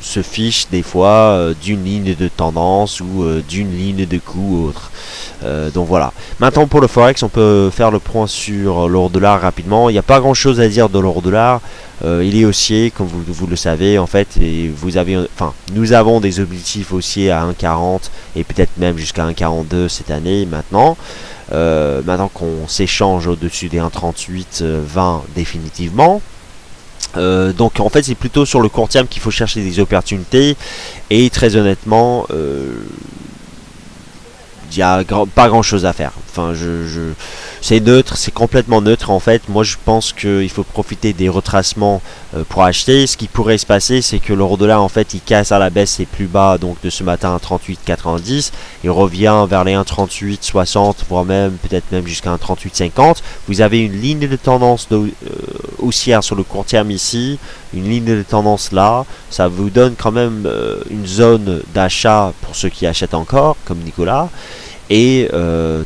se fiche des fois d'une ligne de tendance ou d'une ligne de coup autre. Donc voilà. Maintenant pour le Forex, on peut faire le point sur l'euro-dollar rapidement. Il n'y a pas grand chose à dire de l'euro-dollar. Il est haussier, comme vous le savez en fait, et nous avons des objectifs haussiers à 1,40 et peut-être même jusqu'à 1,42 cette année maintenant. Maintenant qu'on s'échange au-dessus des 1,38,20 définitivement. Donc en fait c'est plutôt sur le court terme qu'il faut chercher des opportunités, et très honnêtement il n'y a pas grand chose à faire. Enfin, c'est neutre, c'est complètement neutre en fait. Moi je pense qu'il faut profiter des retracements pour acheter. Ce qui pourrait se passer, c'est que l'euro-dollar en fait il casse à la baisse ses plus bas donc de ce matin à 38,90. Il revient vers les 1,38,60, voire même peut-être même jusqu'à 1,38,50. Vous avez une ligne de tendance haussière sur le court terme ici, une ligne de tendance là. Ça vous donne quand même une zone d'achat pour ceux qui achètent encore, comme Nicolas. Et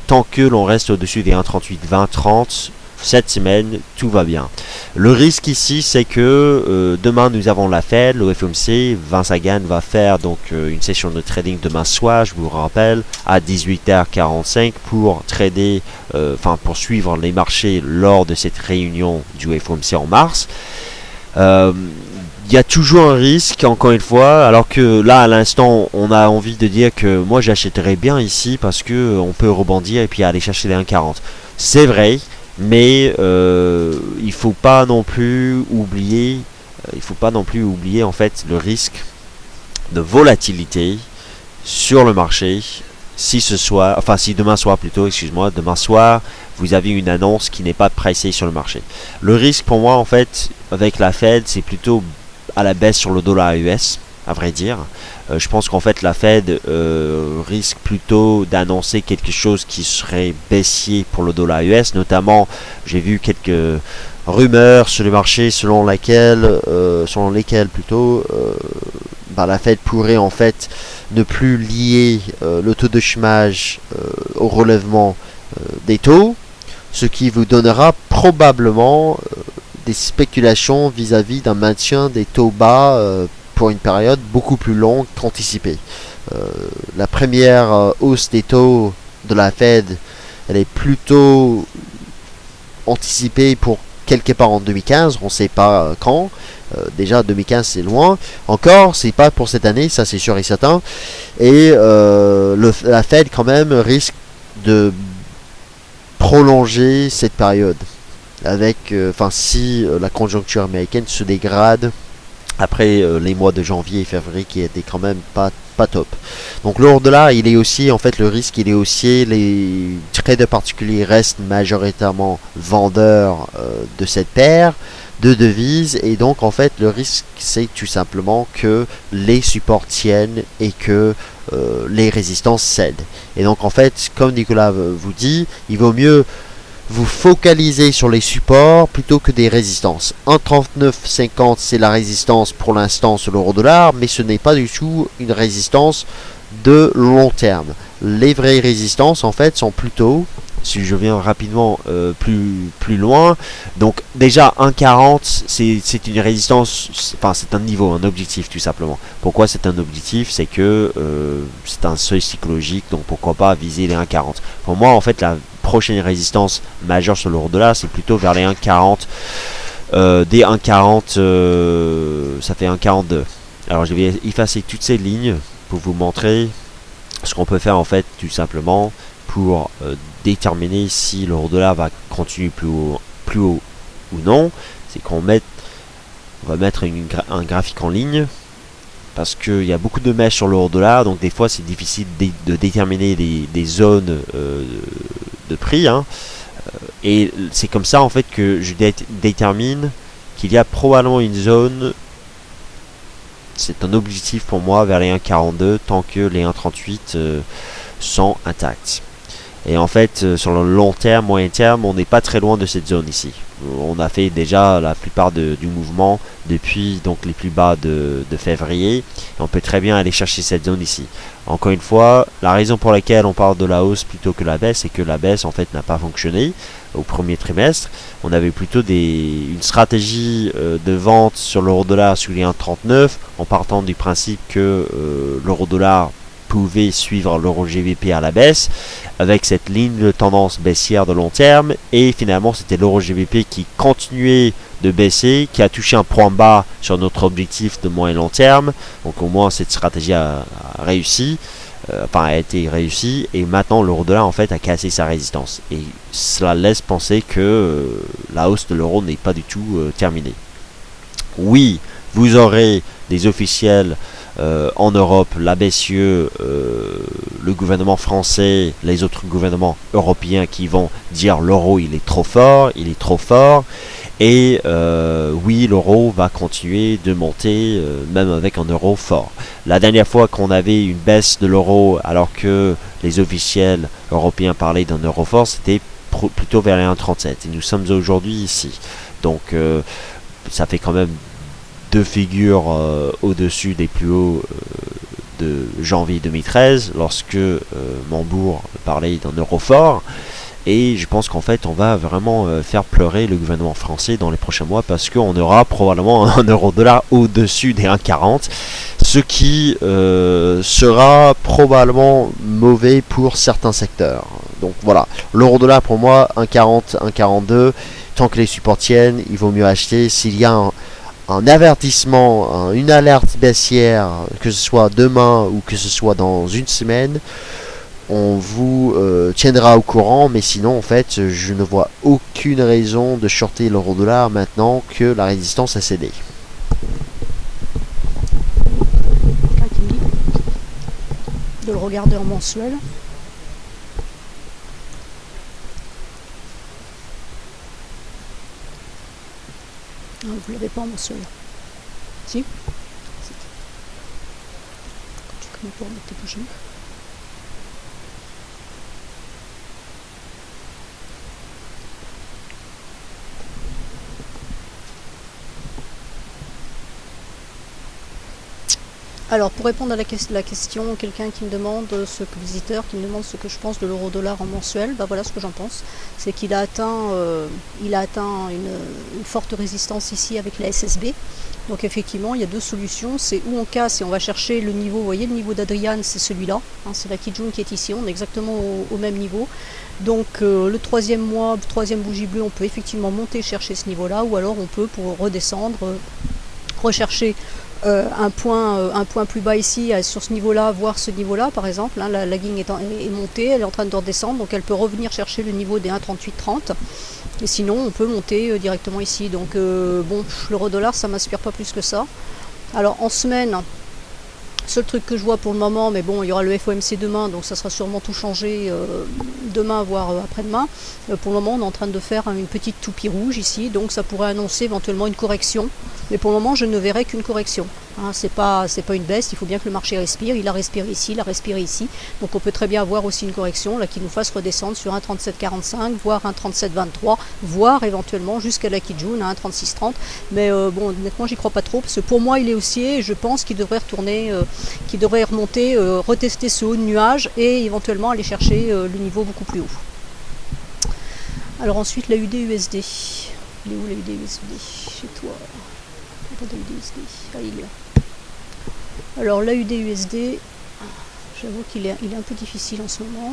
tant que l'on reste au-dessus des 1,38, 20, 30, cette semaine, tout va bien. Le risque ici, c'est que demain, nous avons la Fed, le FOMC. Vince Hagan va faire donc une session de trading demain soir, je vous rappelle, à 18h45 pour trader, pour suivre les marchés lors de cette réunion du FOMC en mars. il y a toujours un risque, encore une fois, alors que là, à l'instant, on a envie de dire que moi, j'achèterais bien ici parce que on peut rebondir et puis aller chercher les 1,40. C'est vrai, mais il faut pas non plus oublier, en fait le risque de volatilité sur le marché. Si demain soir plutôt, excuse-moi, demain soir, vous avez une annonce qui n'est pas pricée sur le marché. Le risque pour moi, en fait, avec la Fed, c'est plutôt à la baisse sur le dollar US, à vrai dire. Je pense qu'en fait, la Fed risque plutôt d'annoncer quelque chose qui serait baissier pour le dollar US. Notamment, j'ai vu quelques rumeurs sur le marché selon lesquelles la Fed pourrait en fait ne plus lier le taux de chômage au relèvement des taux, ce qui vous donnera probablement des spéculations vis-à-vis d'un maintien des taux bas pour une période beaucoup plus longue qu'anticipée. La première hausse des taux de la Fed, elle est plutôt anticipée pour quelque part en 2015, on ne sait pas quand. Déjà 2015 c'est loin. Encore, c'est pas pour cette année, ça c'est sûr et certain. Et la Fed quand même risque de prolonger cette période. Si la conjoncture américaine se dégrade après les mois de janvier et février qui étaient quand même pas top. Donc l'euro-dollar, il est aussi, en fait, le risque, il est haussier. Les traders particuliers restent majoritairement vendeurs de cette paire de devises. Et donc, en fait, le risque, c'est tout simplement que les supports tiennent et que les résistances cèdent. Et donc, en fait, comme Nicolas vous dit, il vaut mieux vous focalisez sur les supports plutôt que des résistances. 1,3950 c'est la résistance pour l'instant sur l'euro-dollar, mais ce n'est pas du tout une résistance de long terme. Les vraies résistances en fait sont plutôt, si je viens rapidement plus loin, donc déjà 1,40 c'est une résistance, enfin c'est un niveau, un objectif tout simplement. Pourquoi c'est un objectif? C'est que c'est un seuil psychologique, donc pourquoi pas viser les 1,40. Pour moi en fait la prochaine résistance majeure sur l'euro-dollar, c'est plutôt vers les 1,40. Des 1,40, ça fait 1,42. Alors je vais effacer toutes ces lignes pour vous montrer ce qu'on peut faire en fait tout simplement pour déterminer si l'euro-dollar va continuer plus haut ou non. C'est qu'on va mettre un graphique en ligne. Parce qu'il y a beaucoup de mèches sur l'euro-dollar, donc des fois c'est difficile de déterminer des zones de prix. Et c'est comme ça en fait que je détermine qu'il y a probablement une zone, c'est un objectif pour moi vers les 1,42 tant que les 1,38 sont intacts. Et en fait sur le long terme, moyen terme, on n'est pas très loin de cette zone ici. On a fait déjà la plupart du mouvement depuis donc les plus bas de février. Et on peut très bien aller chercher cette zone ici. Encore une fois, la raison pour laquelle on parle de la hausse plutôt que la baisse, c'est que la baisse en fait n'a pas fonctionné au premier trimestre. On avait plutôt une stratégie de vente sur l'euro-dollar sur les 1,39 en partant du principe que l'euro-dollar pouvait suivre l'euro GBP à la baisse avec cette ligne de tendance baissière de long terme, et finalement c'était l'euro GBP qui continuait de baisser, qui a touché un point bas sur notre objectif de moyen long terme. Donc au moins cette stratégie a réussi, a été réussie, et maintenant l'euro-dollar en fait a cassé sa résistance, et cela laisse penser que la hausse de l'euro n'est pas du tout terminée. Oui, vous aurez des officiels en Europe, la BCE, le gouvernement français, les autres gouvernements européens qui vont dire l'euro il est trop fort, et oui, l'euro va continuer de monter même avec un euro fort. La dernière fois qu'on avait une baisse de l'euro alors que les officiels européens parlaient d'un euro fort, c'était plutôt vers les 1,37, et nous sommes aujourd'hui ici. Donc ça fait quand même deux figures au-dessus des plus hauts de janvier 2013 lorsque Montebourg parlait d'un euro fort, et je pense qu'en fait on va vraiment faire pleurer le gouvernement français dans les prochains mois parce qu'on aura probablement un euro-dollar au-dessus des 1,40, ce qui sera probablement mauvais pour certains secteurs. Donc voilà, l'euro-dollar pour moi 1,40, 1,42, tant que les supports tiennent, il vaut mieux acheter. S'il y a un avertissement, une alerte baissière, que ce soit demain ou que ce soit dans une semaine, on vous tiendra au courant. Mais sinon, en fait, je ne vois aucune raison de shorter l'euro-dollar maintenant que la résistance a cédé. Quelqu'un qui me dit de le regarder en mensuel. Non, vous ne l'avez pas en mensuel. Si. Quand tu connais pas, mettre tes bougies. Alors, pour répondre à la question, quelqu'un qui me demande, visiteur qui me demande ce que je pense de l'euro-dollar en mensuel, bah voilà ce que j'en pense. C'est qu'il a atteint, une forte résistance ici avec la SSB. Donc effectivement, il y a deux solutions. C'est où on casse et on va chercher le niveau. Vous voyez, le niveau d'Adrian, c'est celui-là. Hein, c'est la Kijun qui est ici. On est exactement au même niveau. Donc le troisième bougie bleue, on peut effectivement monter chercher ce niveau-là, ou alors on peut, pour redescendre, rechercher un point plus bas ici, sur ce niveau-là, voir ce niveau-là par exemple. Hein, la lagging est montée, elle est en train de redescendre, donc elle peut revenir chercher le niveau des 1,3830. Et sinon, on peut monter directement ici. Donc bon, l'euro-dollar, ça m'inspire pas plus que ça. Alors en semaine, seul truc que je vois pour le moment, mais bon, il y aura le FOMC demain, donc ça sera sûrement tout changé demain, voire après-demain. Pour le moment, on est en train de faire une petite toupie rouge ici, donc ça pourrait annoncer éventuellement une correction. Mais pour le moment, je ne verrai qu'une correction. Hein, c'est pas une baisse, il faut bien que le marché respire. Il a respiré ici, il a respiré ici. Donc on peut très bien avoir aussi une correction là, qui nous fasse redescendre sur 1,3745, voire 1,3723, voire éventuellement jusqu'à la Kijun à 1,3630. Mais bon, honnêtement, j'y crois pas trop, parce que pour moi, il est haussier et je pense qu'il devrait retourner, qu'il devrait remonter, retester ce haut de nuage et éventuellement aller chercher le niveau beaucoup plus haut. Alors ensuite, la UD-USD. Il est où la UD-USD? Chez toi. Ah, il est là. Alors la UD-USD, j'avoue qu'il est un peu difficile en ce moment.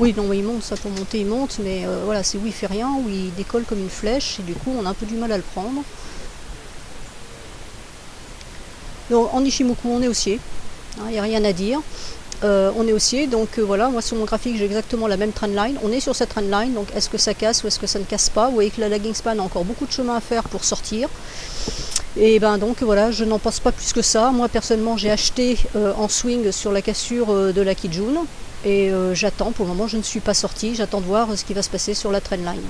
Oui, non, il monte, ça pour monter, il monte, mais voilà, c'est où il fait rien, où il décolle comme une flèche, et du coup on a un peu du mal à le prendre. Donc en Ichimoku, on est haussier, il n'y a rien à dire. On est haussier, donc voilà, moi sur mon graphique j'ai exactement la même trendline, on est sur cette trendline, donc est-ce que ça casse ou est-ce que ça ne casse pas? Vous voyez que la lagging span a encore beaucoup de chemin à faire pour sortir, et ben donc voilà, je n'en pense pas plus que ça. Moi personnellement j'ai acheté en swing sur la cassure de la Kijun, et j'attends, pour le moment je ne suis pas sorti, j'attends de voir ce qui va se passer sur la trendline.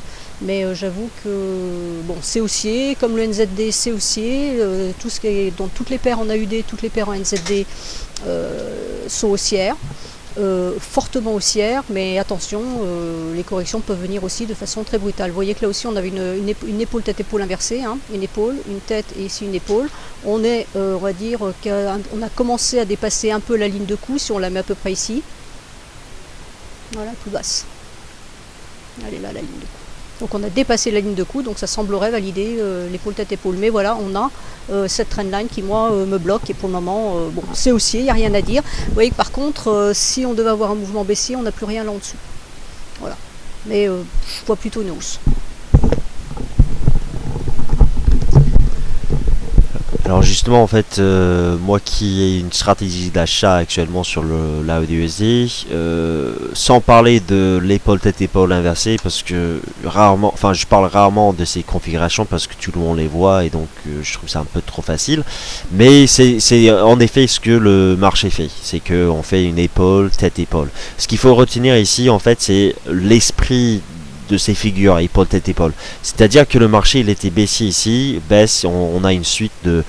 Mais j'avoue que bon, c'est haussier, comme le NZD c'est haussier, tout ce qui est, donc toutes les paires en AUD, toutes les paires en NZD sont haussières, fortement haussières, mais attention, les corrections peuvent venir aussi de façon très brutale. Vous voyez que là aussi on avait une épaule tête-épaule inversée, hein, une épaule, une tête et ici une épaule. On est, on va dire, on a commencé à dépasser un peu la ligne de coup, si on la met à peu près ici. Voilà, plus basse. Elle est là, la ligne de coup. Donc on a dépassé la ligne de coup, donc ça semblerait valider l'épaule tête-épaule. Mais voilà, on a cette trendline qui, moi, me bloque. Et pour le moment, bon, c'est haussier, il n'y a rien à dire. Vous voyez que par contre, si on devait avoir un mouvement baissier, on n'a plus rien là en dessous. Voilà. Mais je vois plutôt une hausse. Alors justement, en fait, moi qui ai une stratégie d'achat actuellement sur l'AUD-USD, sans parler de l'épaule tête-épaule inversée, parce que rarement, enfin je parle rarement de ces configurations parce que tout le monde les voit et donc je trouve ça un peu trop facile, mais c'est en effet ce que le marché fait, c'est qu'on fait une épaule tête-épaule. Ce qu'il faut retenir ici, en fait, c'est l'esprit de ces figures épaule tête épaule, c'est-à-dire que le marché il était baissier ici, baisse, on a une suite de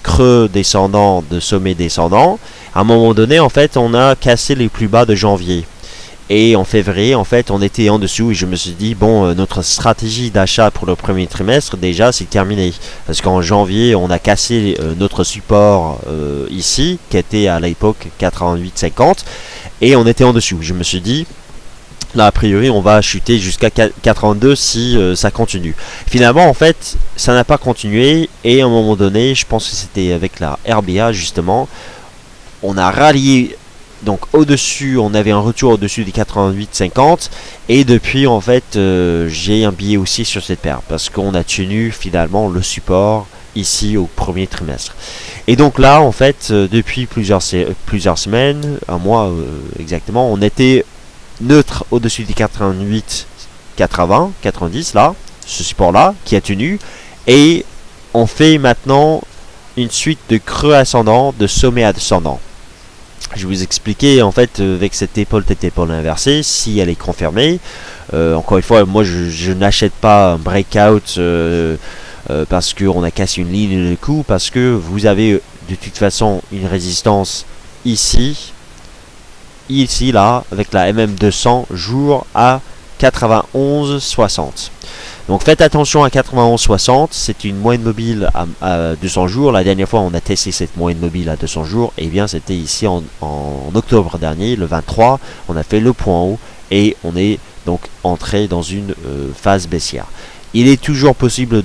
creux descendants, de sommets descendants. À un moment donné, en fait, on a cassé les plus bas de janvier, et en février, en fait, on était en dessous, et je me suis dit bon, notre stratégie d'achat pour le premier trimestre déjà c'est terminé, parce qu'en janvier on a cassé notre support ici qui était à l'époque 88,50 et on était en dessous. Je me suis dit là, a priori, on va chuter jusqu'à 82 si ça continue. Finalement, en fait, ça n'a pas continué. Et à un moment donné, je pense que c'était avec la RBA, justement, on a rallié donc au-dessus, on avait un retour au-dessus des 88,50 et depuis en fait j'ai un billet aussi sur cette paire parce qu'on a tenu finalement le support ici au premier trimestre. Et donc là en fait depuis plusieurs semaines, un mois exactement, on était neutre au-dessus des 88, 80, 90 là, ce support là qui a tenu et on fait maintenant une suite de creux ascendants, de sommets ascendants. Je vais vous expliquer en fait avec cette épaule tête épaule inversée si elle est confirmée. Encore une fois, moi je n'achète pas un breakout parce qu'on a cassé une ligne de coup, parce que vous avez de toute façon une résistance ici, là, avec la MM200 jour à 91,60. Donc faites attention à 91,60, c'est une moyenne mobile à 200 jours. La dernière fois on a testé cette moyenne mobile à 200 jours, et bien c'était ici en octobre dernier, le 23, on a fait le point haut et on est donc entré dans une phase baissière. Il est toujours possible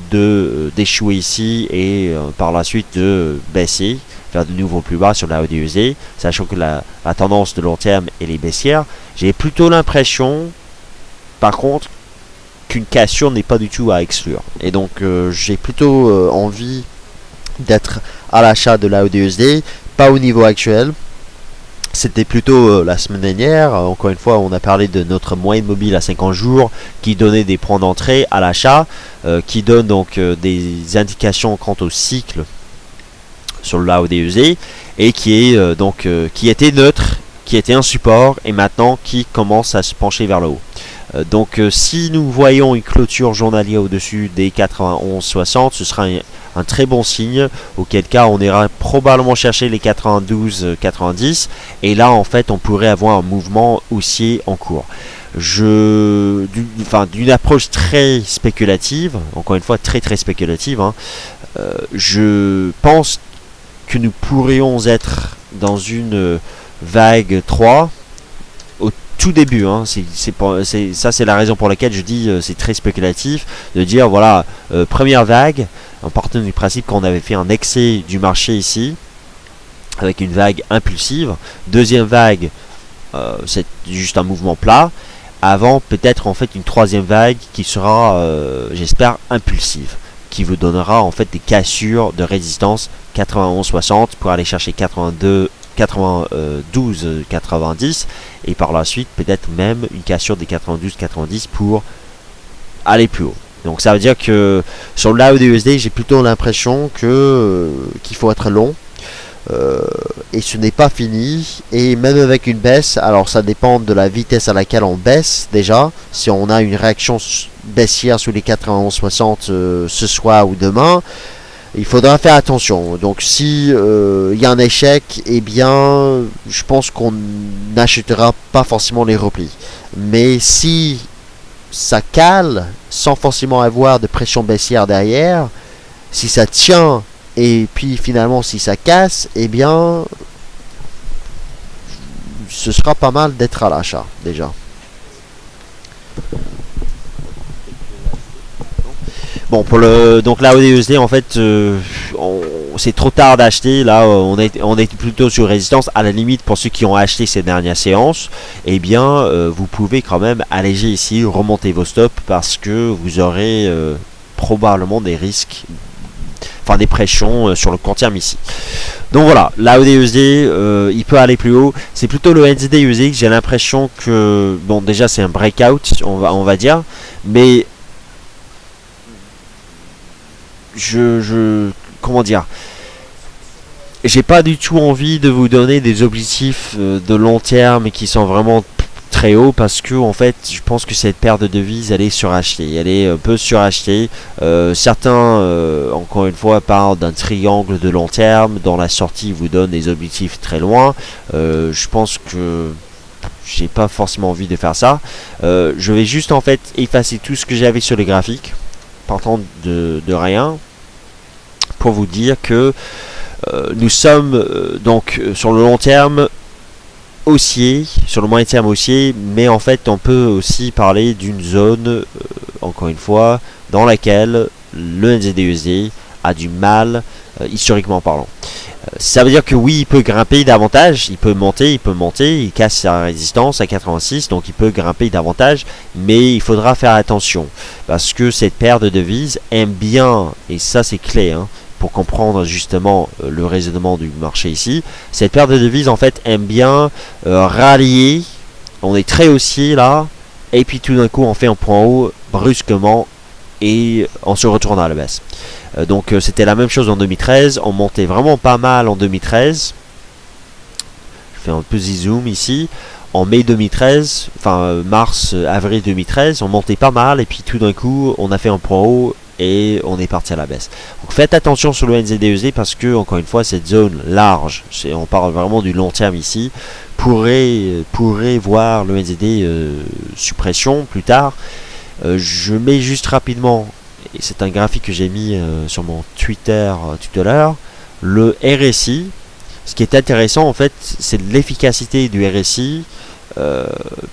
d'échouer ici et par la suite de baisser, faire de nouveaux plus bas sur la ODUSD, sachant que la tendance de long terme elle est baissière. J'ai plutôt l'impression, par contre, qu'une cassure n'est pas du tout à exclure. Et donc j'ai plutôt envie d'être à l'achat de la ODUSD, pas au niveau actuel. C'était plutôt la semaine dernière. Encore une fois, on a parlé de notre moyenne mobile à 50 jours qui donnait des points d'entrée à l'achat, qui donne donc des indications quant au cycle sur la ODUSD et qui est qui était neutre, qui était un support et maintenant qui commence à se pencher vers le haut. Donc si nous voyons une clôture journalière au-dessus des 91,60, ce sera un très bon signe, auquel cas on ira probablement chercher les 92,90 et là en fait on pourrait avoir un mouvement haussier en cours. D'une approche très spéculative, encore une fois très spéculative, hein, je pense que nous pourrions être dans une vague 3 tout début, hein. Ça c'est la raison pour laquelle je dis c'est très spéculatif de dire voilà, première vague en partant du principe qu'on avait fait un excès du marché ici avec une vague impulsive, deuxième vague c'est juste un mouvement plat avant peut-être en fait une troisième vague qui sera j'espère impulsive, qui vous donnera en fait des cassures de résistance 91,60 pour aller chercher 92,90 et par la suite peut-être même une cassure des 92,90 pour aller plus haut. Donc ça veut dire que sur l'AUDUSD j'ai plutôt l'impression que qu'il faut être long et ce n'est pas fini, et même avec une baisse, alors ça dépend de la vitesse à laquelle on baisse déjà, si on a une réaction baissière sous les 91,60 ce soir ou demain, il faudra faire attention. Donc si il y a un échec, eh bien je pense qu'on n'achètera pas forcément les replis. Mais si ça cale sans forcément avoir de pression baissière derrière, si ça tient et puis finalement si ça casse, eh bien ce sera pas mal d'être à l'achat déjà. Bon, pour donc la ODUSD en fait c'est trop tard d'acheter. Là on est plutôt sur résistance. À la limite, pour ceux qui ont acheté ces dernières séances, eh bien vous pouvez quand même alléger ici, remonter vos stops, parce que vous aurez probablement des risques, enfin des pressions sur le court terme ici. Donc voilà, la ODUSD il peut aller plus haut. C'est plutôt le NZD-USD, j'ai l'impression que bon, déjà c'est un breakout, on va dire, mais comment dire, j'ai pas du tout envie de vous donner des objectifs de long terme qui sont vraiment très hauts, parce que en fait je pense que cette paire de devises elle est surachetée, elle est un peu surachetée. Certains encore une fois parlent d'un triangle de long terme, dans la sortie vous donne des objectifs très loin. Je pense que j'ai pas forcément envie de faire ça. Je vais juste en fait effacer tout ce que j'avais sur les graphiques, partant de rien, pour vous dire que nous sommes donc sur le long terme haussier, sur le moyen terme haussier, mais en fait on peut aussi parler d'une zone encore une fois dans laquelle le NZD-USD a du mal historiquement parlant. Ça veut dire que oui, il peut grimper davantage, il peut monter, il casse sa résistance à 86, donc il peut grimper davantage, mais il faudra faire attention, parce que cette paire de devises aime bien, et ça c'est clé, hein, pour comprendre justement le raisonnement du marché ici, cette paire de devises en fait aime bien rallier, on est très haussier là, et puis tout d'un coup on fait un point haut brusquement, et on se retourne à la baisse. Donc c'était la même chose en 2013, on montait vraiment pas mal en 2013. Je fais un petit zoom ici. En mai 2013, enfin mars, avril 2013, on montait pas mal et puis tout d'un coup on a fait un point haut et on est parti à la baisse. Donc faites attention sur le NZD-USD parce que encore une fois cette zone large, on parle vraiment du long terme ici, pourrait voir le NZD suppression plus tard. Je mets juste rapidement, et c'est un graphique que j'ai mis sur mon Twitter tout à l'heure, le RSI. Ce qui est intéressant en fait, c'est l'efficacité du RSI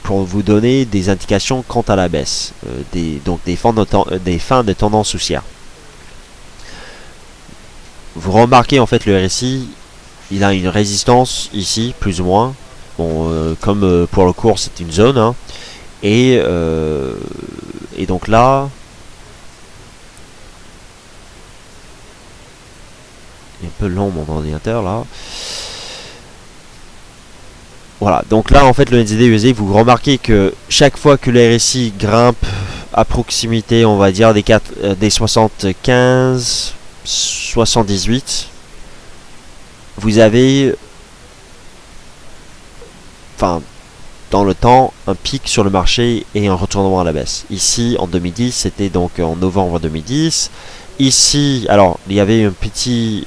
pour vous donner des indications quant à la baisse, donc des fins de tendance haussière. Vous remarquez en fait le RSI, il a une résistance ici, plus ou moins. Bon, comme pour le cours, c'est une zone, hein. Et donc là, il est un peu long mon ordinateur là. Voilà, donc là en fait le NZD-USD, vous remarquez que chaque fois que le RSI grimpe à proximité, on va dire des 75, 78, vous avez, enfin, dans le temps, un pic sur le marché et un retournement à la baisse. Ici, en 2010, c'était donc en novembre 2010. Ici, alors, il y avait un petit...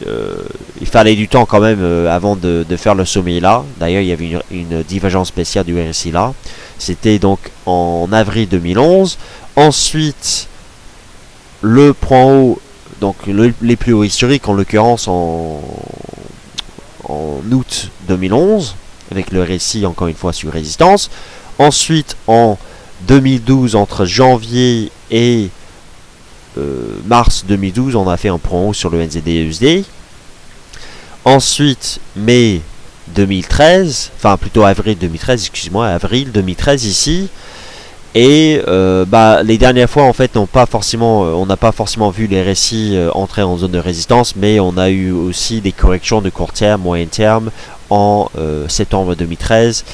il fallait du temps quand même avant de faire le sommet là. D'ailleurs, il y avait une divergence spéciale du RSI là. C'était donc en avril 2011. Ensuite, le point haut, donc les plus hauts historiques, en l'occurrence en août 2011. Avec le RSI encore une fois sur résistance. Ensuite en 2012, entre janvier et mars 2012, on a fait un point haut sur le NZD-USD. Ensuite mai 2013, enfin plutôt avril 2013, excuse-moi, avril 2013 ici. Et les dernières fois en fait on n'a pas forcément vu les RSI entrer en zone de résistance, mais on a eu aussi des corrections de court terme, moyen terme en septembre 2013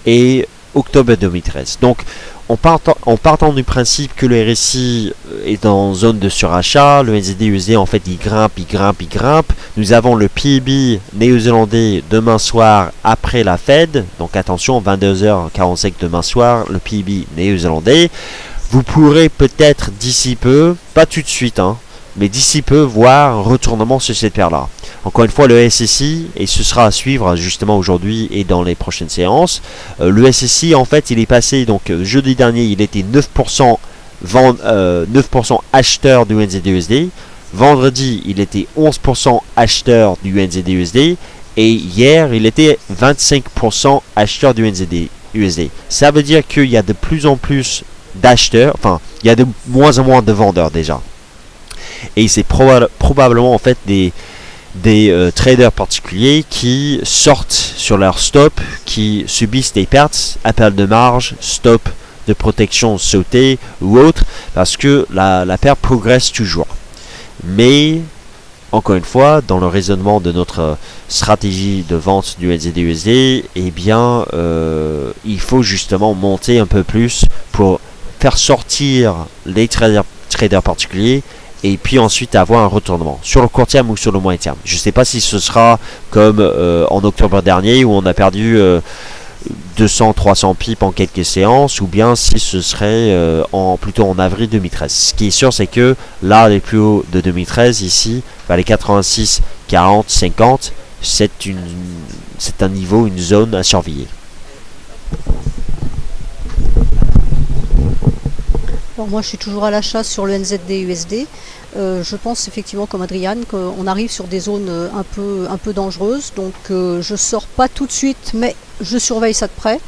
et octobre 2013. Donc en partant du principe que le RSI est en zone de surachat, le NZD-USD en fait il grimpe. Nous avons le PIB néo-zélandais demain soir après la Fed, donc attention, 22h45 demain soir, le PIB néo-zélandais. Vous pourrez peut-être d'ici peu, pas tout de suite, hein, mais d'ici peu voir un retournement sur cette paire-là. Encore une fois, le SSI, et ce sera à suivre justement aujourd'hui et dans les prochaines séances. Le SSI, en fait, il est passé, donc jeudi dernier, il était 9% 9% acheteur du NZD-USD. Vendredi, il était 11% acheteur du NZD-USD. Et hier, il était 25% acheteur du NZD-USD. Ça veut dire qu'il y a de plus en plus d'acheteurs, enfin, il y a de moins en moins de vendeurs déjà. Et c'est probablement en fait des traders particuliers qui sortent sur leur stop, qui subissent des pertes, appel de marge, stop de protection sauté ou autre, parce que la paire progresse toujours. Mais encore une fois, dans le raisonnement de notre stratégie de vente du NZD-USD, eh bien, il faut justement monter un peu plus pour faire sortir les traders particuliers et puis ensuite avoir un retournement sur le court terme ou sur le moyen terme. Je ne sais pas si ce sera comme en octobre dernier où on a perdu 200-300 pips en quelques séances, ou bien si ce serait plutôt en avril 2013. Ce qui est sûr, c'est que là, les plus hauts de 2013 ici, les 86, 40, 50, c'est un niveau, une zone à surveiller. Alors moi je suis toujours à l'achat sur le NZD-USD. Je pense effectivement comme Adrian qu'on arrive sur des zones un peu dangereuses. Donc je sors pas tout de suite, mais je surveille ça de près.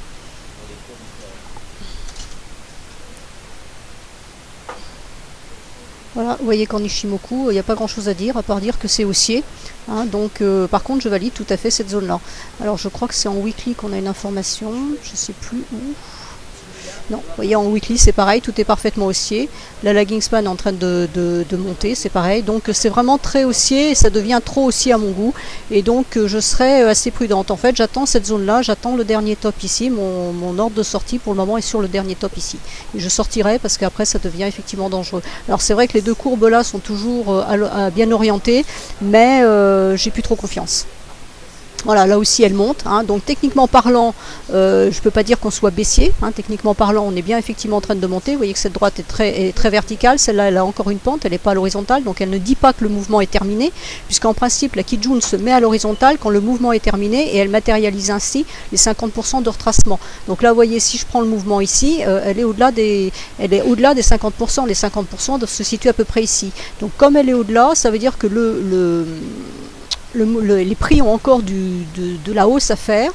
Voilà, Voilà, vous voyez qu'en Ishimoku, il n'y a pas grand chose à dire, à part dire que c'est haussier. Hein, donc, par contre, je valide tout à fait cette zone-là. Alors, je crois que c'est en weekly qu'on a une information, je ne sais plus où. Non, vous voyez, en weekly, c'est pareil, tout est parfaitement haussier. La lagging span est en train de monter, c'est pareil. Donc, c'est vraiment très haussier et ça devient trop haussier à mon goût. Et donc, je serai assez prudente. En fait, j'attends cette zone-là, j'attends le dernier top ici. Mon ordre de sortie, pour le moment, est sur le dernier top ici. Et je sortirai parce qu'après, ça devient effectivement dangereux. Alors, c'est vrai que les deux courbes-là sont toujours bien orientées, mais j'ai plus trop confiance. Voilà, là aussi elle monte, hein. Donc techniquement parlant, je ne peux pas dire qu'on soit baissier, hein. Techniquement parlant, on est bien effectivement en train de monter. Vous voyez que cette droite est très verticale, celle-là elle a encore une pente, elle n'est pas à l'horizontale, donc elle ne dit pas que le mouvement est terminé, puisqu'en principe la Kijun se met à l'horizontale quand le mouvement est terminé et elle matérialise ainsi les 50% de retracement. Donc là vous voyez, si je prends le mouvement ici, elle est au-delà des 50%, les 50% se situent à peu près ici. Donc comme elle est au-delà, ça veut dire que les prix ont encore de la hausse à faire,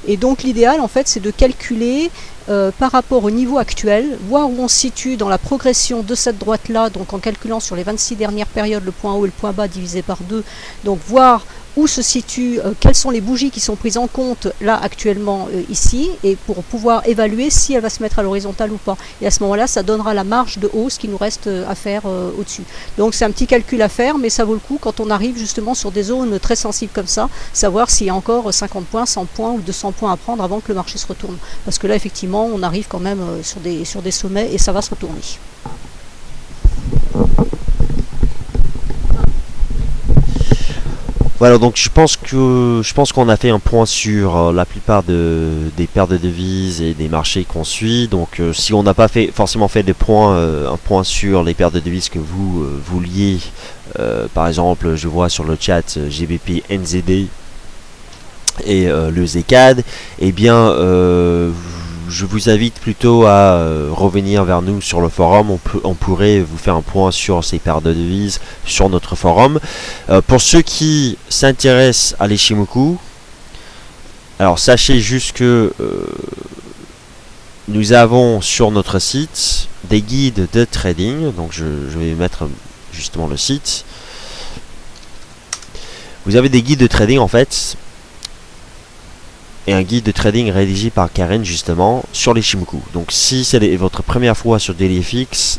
et donc l'idéal en fait c'est de calculer par rapport au niveau actuel, voir où on se situe dans la progression de cette droite là, donc en calculant sur les 26 dernières périodes le point haut et le point bas divisé par 2, donc voir où se situent, quelles sont les bougies qui sont prises en compte là actuellement ici, et pour pouvoir évaluer si elle va se mettre à l'horizontale ou pas. Et à ce moment-là, ça donnera la marge de hausse qui nous reste à faire au-dessus. Donc c'est un petit calcul à faire, mais ça vaut le coup quand on arrive justement sur des zones très sensibles comme ça, savoir s'il y a encore 50 points, 100 points ou 200 points à prendre avant que le marché se retourne. Parce que là, effectivement, on arrive quand même sur des sommets et ça va se retourner. Voilà, donc je pense qu'on a fait un point sur la plupart des paires de devises et des marchés qu'on suit. Donc si on n'a pas forcément fait un point sur les paires de devises que vous vouliez, par exemple, je vois sur le chat GBP NZD et le ZCAD, eh bien je vous invite plutôt à revenir vers nous sur le forum. On pourrait vous faire un point sur ces paires de devises sur notre forum. Pour ceux qui s'intéressent à l'Ishimoku, alors sachez juste que nous avons sur notre site des guides de trading. Donc je vais mettre justement le site. Vous avez des guides de trading en fait, et un guide de trading rédigé par Karen justement sur l'Ishimoku. Donc si c'est votre première fois sur DailyFX,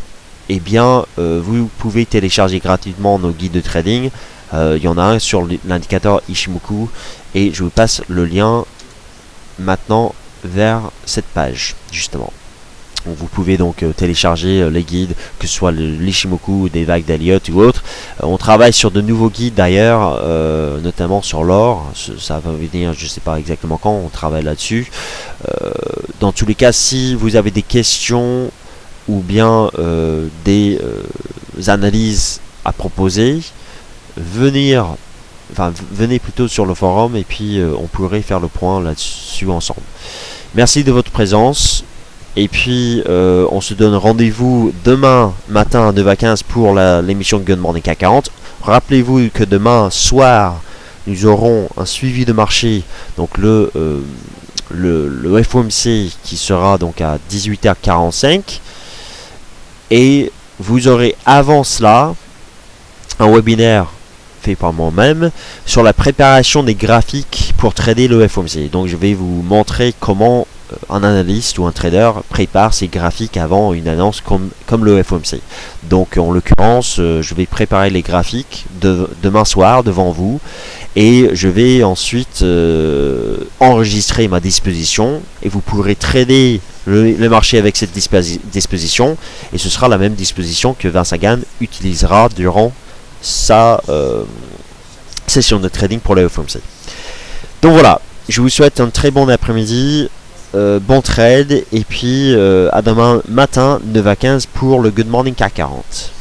eh bien vous pouvez télécharger gratuitement nos guides de trading. Il y en a un sur l'indicateur Ishimoku et je vous passe le lien maintenant vers cette page justement. Donc vous pouvez donc télécharger les guides, que ce soit l'Ishimoku, des vagues d'Elliott ou autres. On travaille sur de nouveaux guides d'ailleurs, notamment sur l'or. Ça va venir, je ne sais pas exactement quand, on travaille là-dessus. Dans tous les cas, si vous avez des questions ou bien des analyses à proposer, venez plutôt sur le forum et puis on pourrait faire le point là-dessus ensemble. Merci de votre présence. Et puis, on se donne rendez-vous demain matin à 9h15 pour l'émission Good Morning CAC 40. Rappelez-vous que demain soir, nous aurons un suivi de marché. Donc, le FOMC qui sera donc à 18h45. Et vous aurez avant cela un webinaire fait par moi-même sur la préparation des graphiques pour trader le FOMC. Donc, je vais vous montrer comment un analyste ou un trader prépare ses graphiques avant une annonce comme le FOMC. Donc en l'occurrence, je vais préparer les graphiques demain soir devant vous et je vais ensuite enregistrer ma disposition et vous pourrez trader le marché avec cette disposition et ce sera la même disposition que Vince Hagan utilisera durant sa session de trading pour le FOMC. Donc voilà, je vous souhaite un très bon après-midi. Bon trade et puis à demain matin 9h15 pour le Good Morning CAC 40.